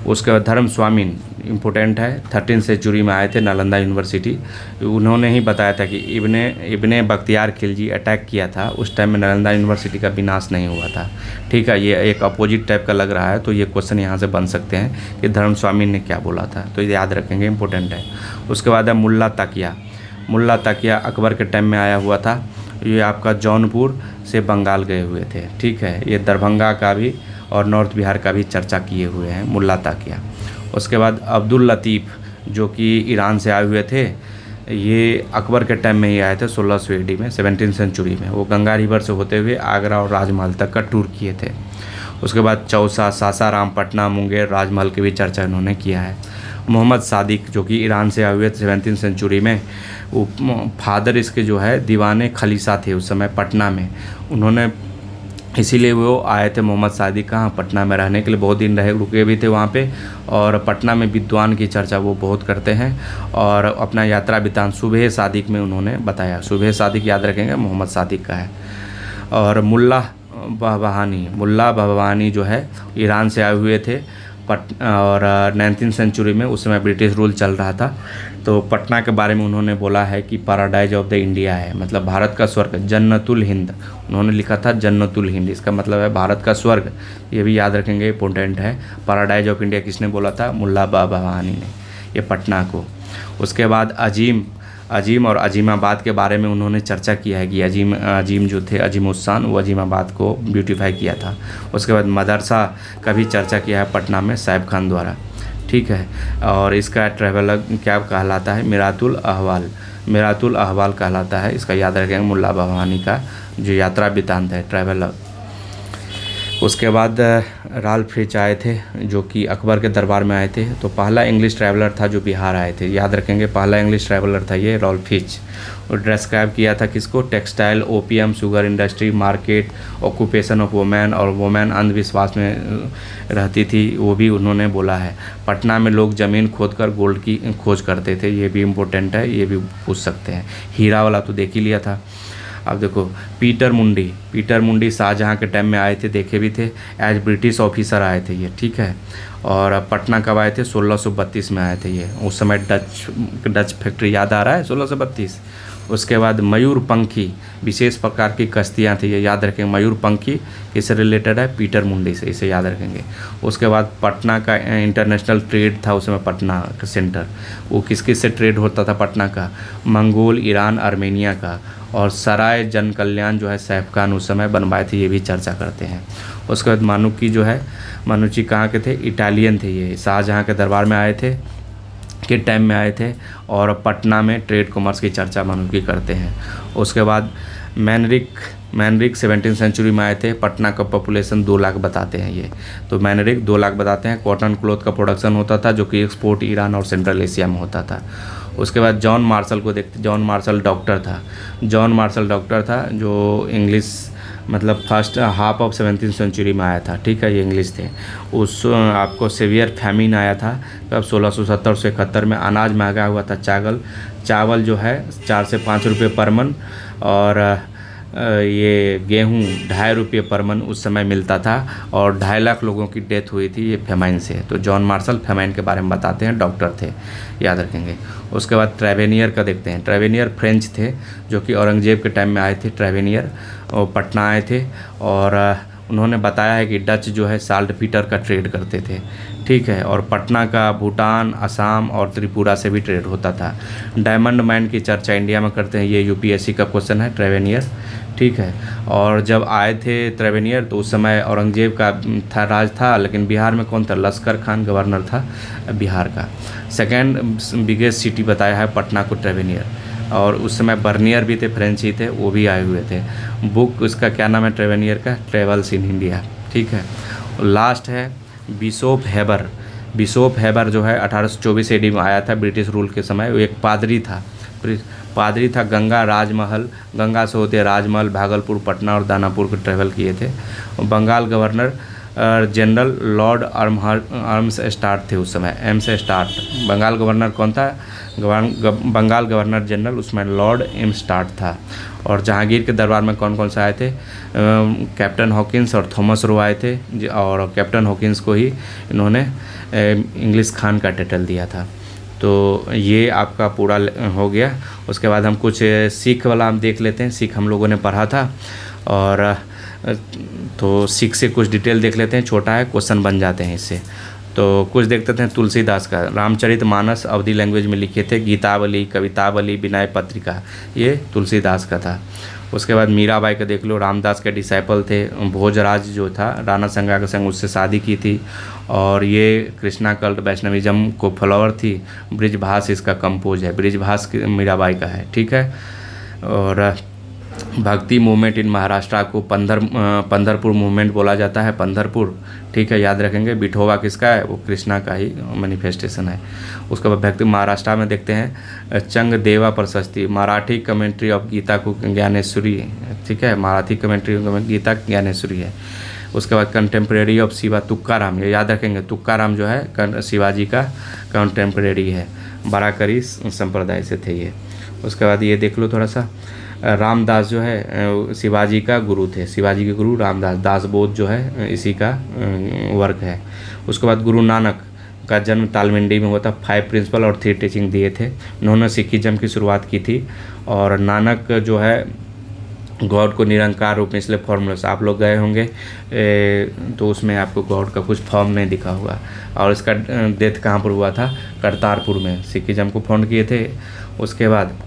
उसके बाद धर्म स्वामीन इम्पोर्टेंट है, 13th सेंचुरी में आए थे नालंदा यूनिवर्सिटी। उन्होंने ही बताया था कि इब्ने बख्तियार खिलजी अटैक किया था, उस टाइम में नालंदा यूनिवर्सिटी का विनाश नहीं हुआ था, ठीक है। ये एक अपोजिट टाइप का लग रहा है, तो ये क्वेश्चन यहाँ से बन सकते हैं कि धर्म स्वामीन ने क्या बोला था, तो ये याद रखेंगे, इंपॉर्टेंट है। उसके बाद है मुल्ला ताकिया अकबर के टाइम में आया हुआ था। ये आपका जौनपुर से बंगाल गए हुए थे, ठीक है। ये दरभंगा का भी और नॉर्थ बिहार का भी चर्चा किए हुए हैं मुल्ला ताकिया। उसके बाद अब्दुल लतीफ़ जो कि ईरान से आए हुए थे, ये अकबर के टाइम में ही आए थे 1600 AD में, 17th सेंचुरी में। वो गंगा रिवर से होते हुए आगरा और राजमहल तक का टूर किए थे। उसके बाद चौसा, सासाराम, पटना, मुंगेर, राजमहल की भी चर्चा इन्होंने किया है। मोहम्मद सादिक जो कि ईरान से आए हुए थे 17th सेंचुरी में, वो फादर इसके जो है दीवाने खलीसा थे उस समय पटना में। उन्होंने इसीलिए वो आए थे मोहम्मद सादिक कहाँ? पटना में रहने के लिए। बहुत दिन रुके भी थे वहाँ पे। और पटना में विद्वान की चर्चा वो बहुत करते हैं। और अपना यात्रा वृत्तांत सुबह सादिक में उन्होंने बताया। सुबह सादिक याद रखेंगे, मोहम्मद सादिक का है। और मुल्ला बहबानी जो है ईरान से आए हुए थे और 19th सेंचुरी में, उस समय ब्रिटिश रूल चल रहा था। तो पटना के बारे में उन्होंने बोला है कि पैराडाइज ऑफ द इंडिया है, मतलब भारत का स्वर्ग, जन्नतुल हिंद। उन्होंने लिखा था जन्नतुल हिंद, इसका मतलब है भारत का स्वर्ग। ये भी याद रखेंगे, इंपॉर्टेंट है। पैराडाइज ऑफ इंडिया किसने बोला था? मुल्ला बहबानी ने, ये पटना को। उसके बाद अजीम और अजीमाबाद के बारे में उन्होंने चर्चा किया है कि अजीम जो थे अजीमुस्सान, वो अजीमाबाद को ब्यूटीफाई किया था। उसके बाद मदरसा का भी चर्चा किया है पटना में साहिब खान द्वारा, ठीक है। और इसका ट्रैवलर क्या कहलाता है, मीरातुल अहवाल, मीरातुल अहवाल कहलाता है। इसका याद रखेंगे, मुल्ला भवानी का जो यात्रा वृत्तांत है, ट्रैवलर। उसके बाद राल्फ फिच आए थे, जो कि अकबर के दरबार में आए थे। तो पहला इंग्लिश ट्रैवलर था जो बिहार आए थे, याद रखेंगे, पहला इंग्लिश ट्रैवलर था ये राल्फ फिच। और डिस्क्राइब किया था किसको, textile, opium, sugar industry, market, occupation of women, और वुमेन अंधविश्वास में रहती थी, वो भी उन्होंने बोला है। पटना में लोग ज़मीन खोदकर गोल्ड की खोज करते थे, ये भी इम्पोर्टेंट है, ये भी पूछ सकते हैं। हीरा वाला तो देख ही लिया था। अब देखो, पीटर मुंडी शाहजहाँ के टाइम में आए थे, देखे भी थे, एज ब्रिटिश ऑफिसर आए थे ये, ठीक है। और पटना कब आए थे, 1632 में आए थे ये। उस समय डच फैक्ट्री याद आ रहा है, 1632। उसके बाद मयूरपंखी, विशेष प्रकार की कश्तियाँ थी, ये याद रखेंगे। मयूरपंखी किससे रिलेटेड है, पीटर मुंडी से, इसे याद रखेंगे। उसके बाद पटना का इंटरनेशनल ट्रेड था उस समय, पटना का सेंटर, वो किस किस से ट्रेड होता था पटना का, मंगोल, ईरान, आर्मेनिया का। और सराय जन कल्याण जो है सैफ खान उस समय बनवाए थे, ये भी चर्चा करते हैं। उसके बाद मानुकी जो है, मानुची कहाँ के थे, इटालियन थे ये, शाहजहाँ के दरबार में आए थे, के टाइम में आए थे। और पटना में ट्रेड कॉमर्स की चर्चा मानुकी करते हैं। उसके बाद मैनरिक 17वीं सेंचुरी में आए थे। पटना का पॉपुलेशन 2 लाख बताते हैं ये, तो मैनरिक 2 लाख बताते हैं। कॉटन क्लॉथ का प्रोडक्शन होता था, जो कि एक्सपोर्ट ईरान और सेंट्रल एशिया में होता था। उसके बाद जॉन मार्शल को देखते, जॉन मार्शल डॉक्टर था, जो इंग्लिश मतलब फर्स्ट हाफ ऑफ 17वीं सेंचुरी में आया था, ठीक है, ये इंग्लिश थे। उस आपको सेवियर फैमिन आया था कब, 1670 से 71 में। अनाज महंगा हुआ था, चावल जो है 4 से 5 रुपये पर मन, और ये गेहूँ 2.5 रुपये पर मन उस समय मिलता था। और 2.5 लाख लोगों की डेथ हुई थी ये फेमाइन से। तो जॉन मार्शल फेमाइन के बारे में बताते हैं, डॉक्टर थे, याद रखेंगे। उसके बाद ट्रेवेनियर का देखते हैं। ट्रेवेनियर फ्रेंच थे, जो कि औरंगजेब के टाइम में आए थे ट्रेवेनियर, और पटना आए थे। और उन्होंने बताया है कि डच जो है साल्ट पीटर का ट्रेड करते थे, ठीक है। और पटना का भूटान, असम और त्रिपुरा से भी ट्रेड होता था। डायमंड माइन की चर्चा इंडिया में करते हैं, ये यूपीएससी का क्वेश्चन है, ट्रेवेनियर, ठीक है। और जब आए थे ट्रेवेनियर तो उस समय औरंगजेब का राज था, लेकिन बिहार में कौन था, लश्कर खान गवर्नर था बिहार का। सेकेंड बिगेस्ट सिटी बताया है पटना को ट्रेवेनियर। और उस समय बर्नियर भी थे, फ्रेंच ही थे, वो भी आए हुए थे। बुक उसका क्या नाम है, ट्रेवेनियर का, ट्रेवल्स इन इंडिया, ठीक है। लास्ट है बिशोप हैबर जो है 1824 AD में आया था, ब्रिटिश रूल के समय। वो एक पादरी था। गंगा से होते राजमहल, भागलपुर, पटना और दानापुर को ट्रैवल किए थे। बंगाल गवर्नर जनरल लॉर्ड आर्म्स स्टार्ट थे उस समय, एम्स स्टार्ट। बंगाल गवर्नर कौन था, बंगाल गवर्नर जनरल उसमें लॉर्ड एम स्टार्ट था। और जहांगीर के दरबार में कौन कौन सा आए थे, कैप्टन हॉकिंस और थॉमस रो आए थे। और कैप्टन हॉकिंस को ही इन्होंने इंग्लिश खान का टाइटल दिया था। तो ये आपका पूरा हो गया। उसके बाद हम कुछ सिख वाला हम देख लेते हैं, सिख हम लोगों ने पढ़ा था। और तो सिख से कुछ डिटेल देख लेते हैं, छोटा है, क्वेश्चन बन जाते हैं इससे। तो कुछ देखते हैं तुलसीदास का, रामचरितमानस अवधी लैंग्वेज में लिखे थे। गीतावली, कवितावली, विनय पत्रिका, ये तुलसीदास का था। उसके बाद मीराबाई का देख लो, रामदास के डिसाइपल थे। भोजराज जो था, राणा संगा के संग उससे शादी की थी। और ये कृष्णा कल्ट वैष्णविज्म को फॉलोअर थी। ब्रिजभाष इसका कंपोज है, ब्रिजभाष मीराबाई का है, ठीक है। और भक्ति मूवमेंट इन महाराष्ट्र को पंढरपुर मूवमेंट बोला जाता है, पंढरपुर, ठीक है, याद रखेंगे। बिठोवा किसका है, वो कृष्णा का ही मैनिफेस्टेशन है। उसके बाद भक्ति महाराष्ट्र में देखते हैं चंग देवा प्रशस्ति, मराठी कमेंट्री ऑफ गीता को ज्ञानेश्वरी, ठीक है, मराठी कमेंट्री गीता ज्ञानेश्वरी है। उसके बाद कंटेम्प्रेरी ऑफ शिवा, तुक्काराम, ये याद रखेंगे, तुक्काराम जो है शिवाजी का कंटेम्प्रेरी है, बाराकरी संप्रदाय से थे ये। उसके बाद ये देख लो थोड़ा सा, रामदास जो है शिवाजी का गुरु थे, शिवाजी के गुरु रामदास, दासबोध जो है इसी का वर्क है। उसके बाद गुरु नानक का जन्म तालमिंडी में हुआ था। 5 प्रिंसिपल और 3 टीचिंग दिए थे। उन्होंने सिखिज्म की शुरुआत की थी। और नानक जो है गॉड को निरंकार रूप में, इसलिए फॉर्मूला से आप लोग गए होंगे तो उसमें आपको गॉड का कुछ फॉर्म नहीं दिखा होगा। और इसका डेथ कहाँ पर हुआ था, करतारपुर में सिखिज्म को फाउंड किए थे। उसके बाद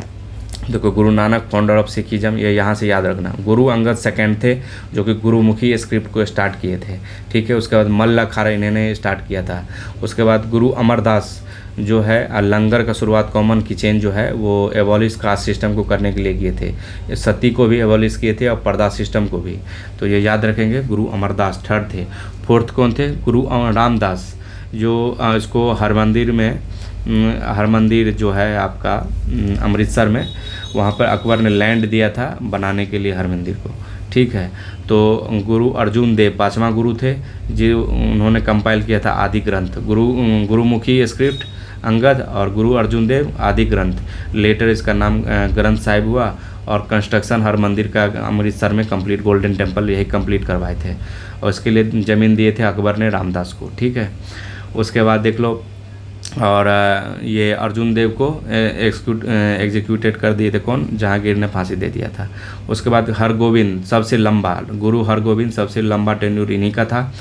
देखो Guru Nanak founder of Sikhism, ये यहाँ से याद रखना। गुरु अंगद सेकंड थे जो कि गुरुमुखी स्क्रिप्ट को स्टार्ट किए थे, ठीक है। उसके बाद मल्ल अखाड़ा इन्होंने स्टार्ट किया था। उसके बाद गुरु अमरदास जो है लंगर का शुरुआत कॉमन किचन जो है वो एबॉलिश कास्ट सिस्टम को करने के लिए किए थे। सती को भी एबॉलिश किए थे और पर्दा सिस्टम को भी, तो ये याद रखेंगे। गुरु अमरदास थर्ड थे। फोर्थ कौन थे? गुरु रामदास, जो इसको हरमंदिर जो है आपका अमृतसर में, वहाँ पर अकबर ने लैंड दिया था बनाने के लिए हरमंदिर को, ठीक है। तो गुरु अर्जुन देव पाँचवा गुरु थे, जो उन्होंने कंपाइल किया था आदि ग्रंथ। गुरुमुखी स्क्रिप्ट अंगद और गुरु अर्जुन देव आदि ग्रंथ। लेटर इसका नाम ग्रंथ साहिब हुआ और कंस्ट्रक्शन हरमंदिर का अमृतसर में कंप्लीट, गोल्डन टेम्पल यही कंप्लीट करवाए थे और इसके लिए ज़मीन दिए थे अकबर ने रामदास को, ठीक है। उसके बाद देख लो, और ये अर्जुन देव को एग्जीक्यूटेड कर दिए थे कौन? जहांगीर ने फांसी दे दिया था। उसके बाद हरगोविंद सबसे लंबा, गुरु हरगोविंद सबसे लंबा टेन्यूर इन्हीं का था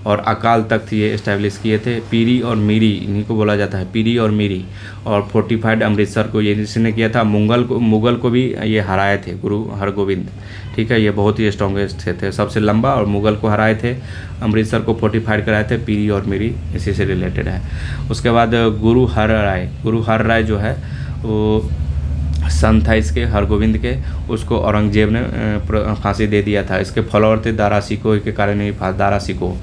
और अकाल तख्त ये इस्टेब्लिश किए थे। पीरी और मीरी इन्हीं को बोला जाता है, पीरी और मीरी। और फोर्टिफाइड अमृतसर को ये इसने किया था। मुगल को भी ये हराए थे गुरु हरगोविंद, ठीक है। ये बहुत ही स्ट्रॉन्गेस्ट थे, सबसे लंबा, और मुगल को हराए थे। अमृतसर को फोर्टिफाइड कराए थे। पीरी और मीरी इसी से रिलेटेड है। उसके बाद गुरु हर राय जो है वो सन था इसके हरगोविंद के, उसको औरंगजेब ने फांसी दे दिया था। इसके फॉलोअर थे दारा सिकोह के कारण ही दारा सिकोह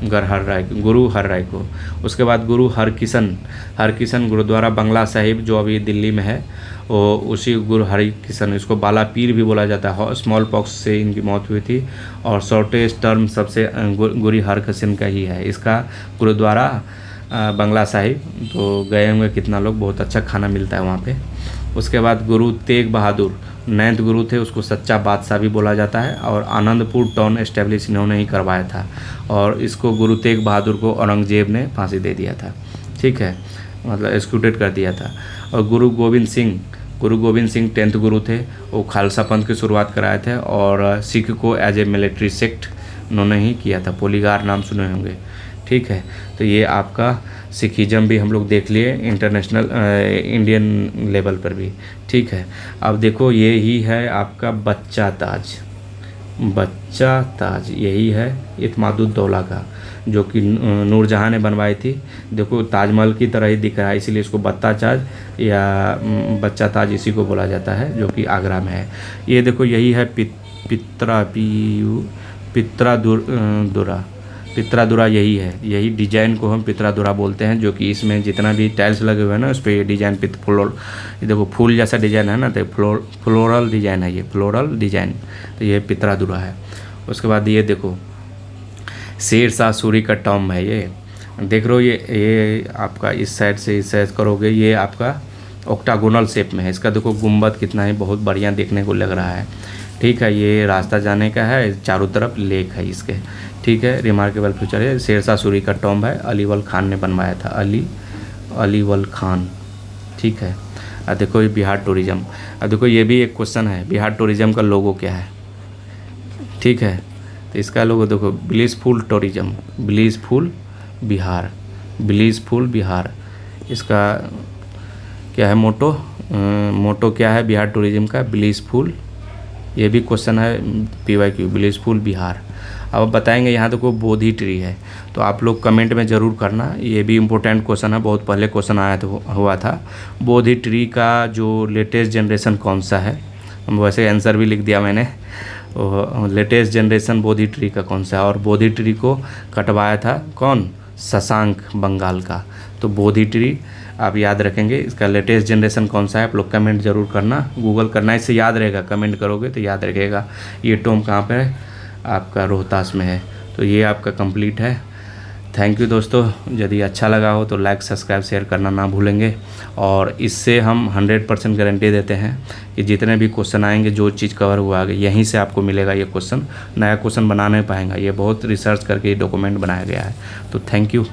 गुरु हर राय को। उसके बाद गुरु हरकिशन गुरुद्वारा बंगला साहिब जो अभी दिल्ली में है, वो उसी गुरु हरकिशन, इसको बाला पीर भी बोला जाता है। स्मॉल पॉक्स से इनकी मौत हुई थी और शॉर्टेस्ट टर्म सबसे गुरु हरकिशन का ही है। इसका गुरुद्वारा बंगला साहिब तो गए होंगे कितना लोग, बहुत अच्छा खाना मिलता है वहाँ पे। उसके बाद गुरु तेग बहादुर 9th गुरु थे, उसको सच्चा बादशाह भी बोला जाता है और आनंदपुर टाउन एस्टेब्लिश इन्होंने ही करवाया था और इसको गुरु तेग बहादुर को औरंगजेब ने फांसी दे दिया था, ठीक है, मतलब एक्सक्यूटेड कर दिया था। और गुरु गोविंद सिंह 10th गुरु थे, वो खालसा पंथ की शुरुआत कराए थे और सिख को एज ए मिलिट्री सेक्ट उन्होंने ही किया था। पोलीगार नाम सुने होंगे, ठीक है। तो ये आपका सिखिज्म भी हम लोग देख लिए इंटरनेशनल इंडियन लेवल पर भी, ठीक है। अब देखो ये ही है आपका बच्चा ताज यही है इत्मादुद्दौला का, जो कि नूरजहाँ ने बनवाई थी। देखो ताजमहल की तरह ही दिख रहा है, इसीलिए इसको बच्चा ताज इसी को बोला जाता है, जो कि आगरा में है। ये देखो यही है पित्रादुरा यही है, यही डिजाइन को हम पित्रादुरा बोलते हैं, जो कि इसमें जितना भी टाइल्स लगे हुए हैं ना उस पर ये डिजाइन ये देखो फूल जैसा डिजाइन है ना, तो फ्लोरल डिजाइन है, ये फ्लोरल डिजाइन, तो ये पित्रादुरा है। उसके बाद ये देखो शेर शाह सूरी का टॉम्ब है, ये देख रहे हो, ये आपका इस साइड से इस साइड करोगे ये आपका ऑक्टागोनल शेप में है। इसका देखो गुंबद कितना ही बहुत बढ़िया देखने को लग रहा है, ठीक है। ये रास्ता जाने का है, चारों तरफ लेक है इसके, ठीक है। रिमार्केबल फीचर है। शेर शाह सूरी का टॉम्ब है, अलीवल खान ने बनवाया था, अलीवल खान, ठीक है। अब देखो ये बिहार टूरिज्म, अब देखो ये भी एक क्वेश्चन है, बिहार टूरिज्म का लोगो क्या है, ठीक है। तो इसका लोगो देखो ब्लिसफुल टूरिज्म, ब्लिसफुल बिहार। इसका क्या है मोटो क्या है बिहार टूरिज्म का? ब्लिसफुल, ये भी क्वेश्चन है PYQ, ब्लिसफुल बिहार। अब बताएंगे। यहाँ देखो बोधि ट्री है, तो आप लोग कमेंट में ज़रूर करना, ये भी इम्पोर्टेंट क्वेश्चन है, बहुत पहले क्वेश्चन आया हुआ था। बोधि ट्री का जो लेटेस्ट जनरेशन कौन सा है? वैसे आंसर भी लिख दिया मैंने, लेटेस्ट जनरेशन बोधि ट्री का कौन सा है? और बोधि ट्री को कटवाया था कौन? शशांक बंगाल का। तो बोधि ट्री आप याद रखेंगे। इसका लेटेस्ट जनरेशन कौन सा है आप लोग कमेंट ज़रूर करना, गूगल करना, इससे याद रहेगा, कमेंट करोगे तो याद रखेगा। ये टॉम्ब कहाँ पे है? आपका रोहतास में है। तो ये आपका कंप्लीट है। थैंक यू दोस्तों, यदि अच्छा लगा हो तो लाइक सब्सक्राइब शेयर करना ना भूलेंगे। और इससे हम 100% गारंटी देते हैं कि जितने भी क्वेश्चन आएंगे, जो चीज़ कवर हुआ आगे यहीं से आपको मिलेगा। ये क्वेश्चन नया क्वेश्चन बना नहीं पाएंगा, ये बहुत रिसर्च करके डॉक्यूमेंट बनाया गया है। तो थैंक यू।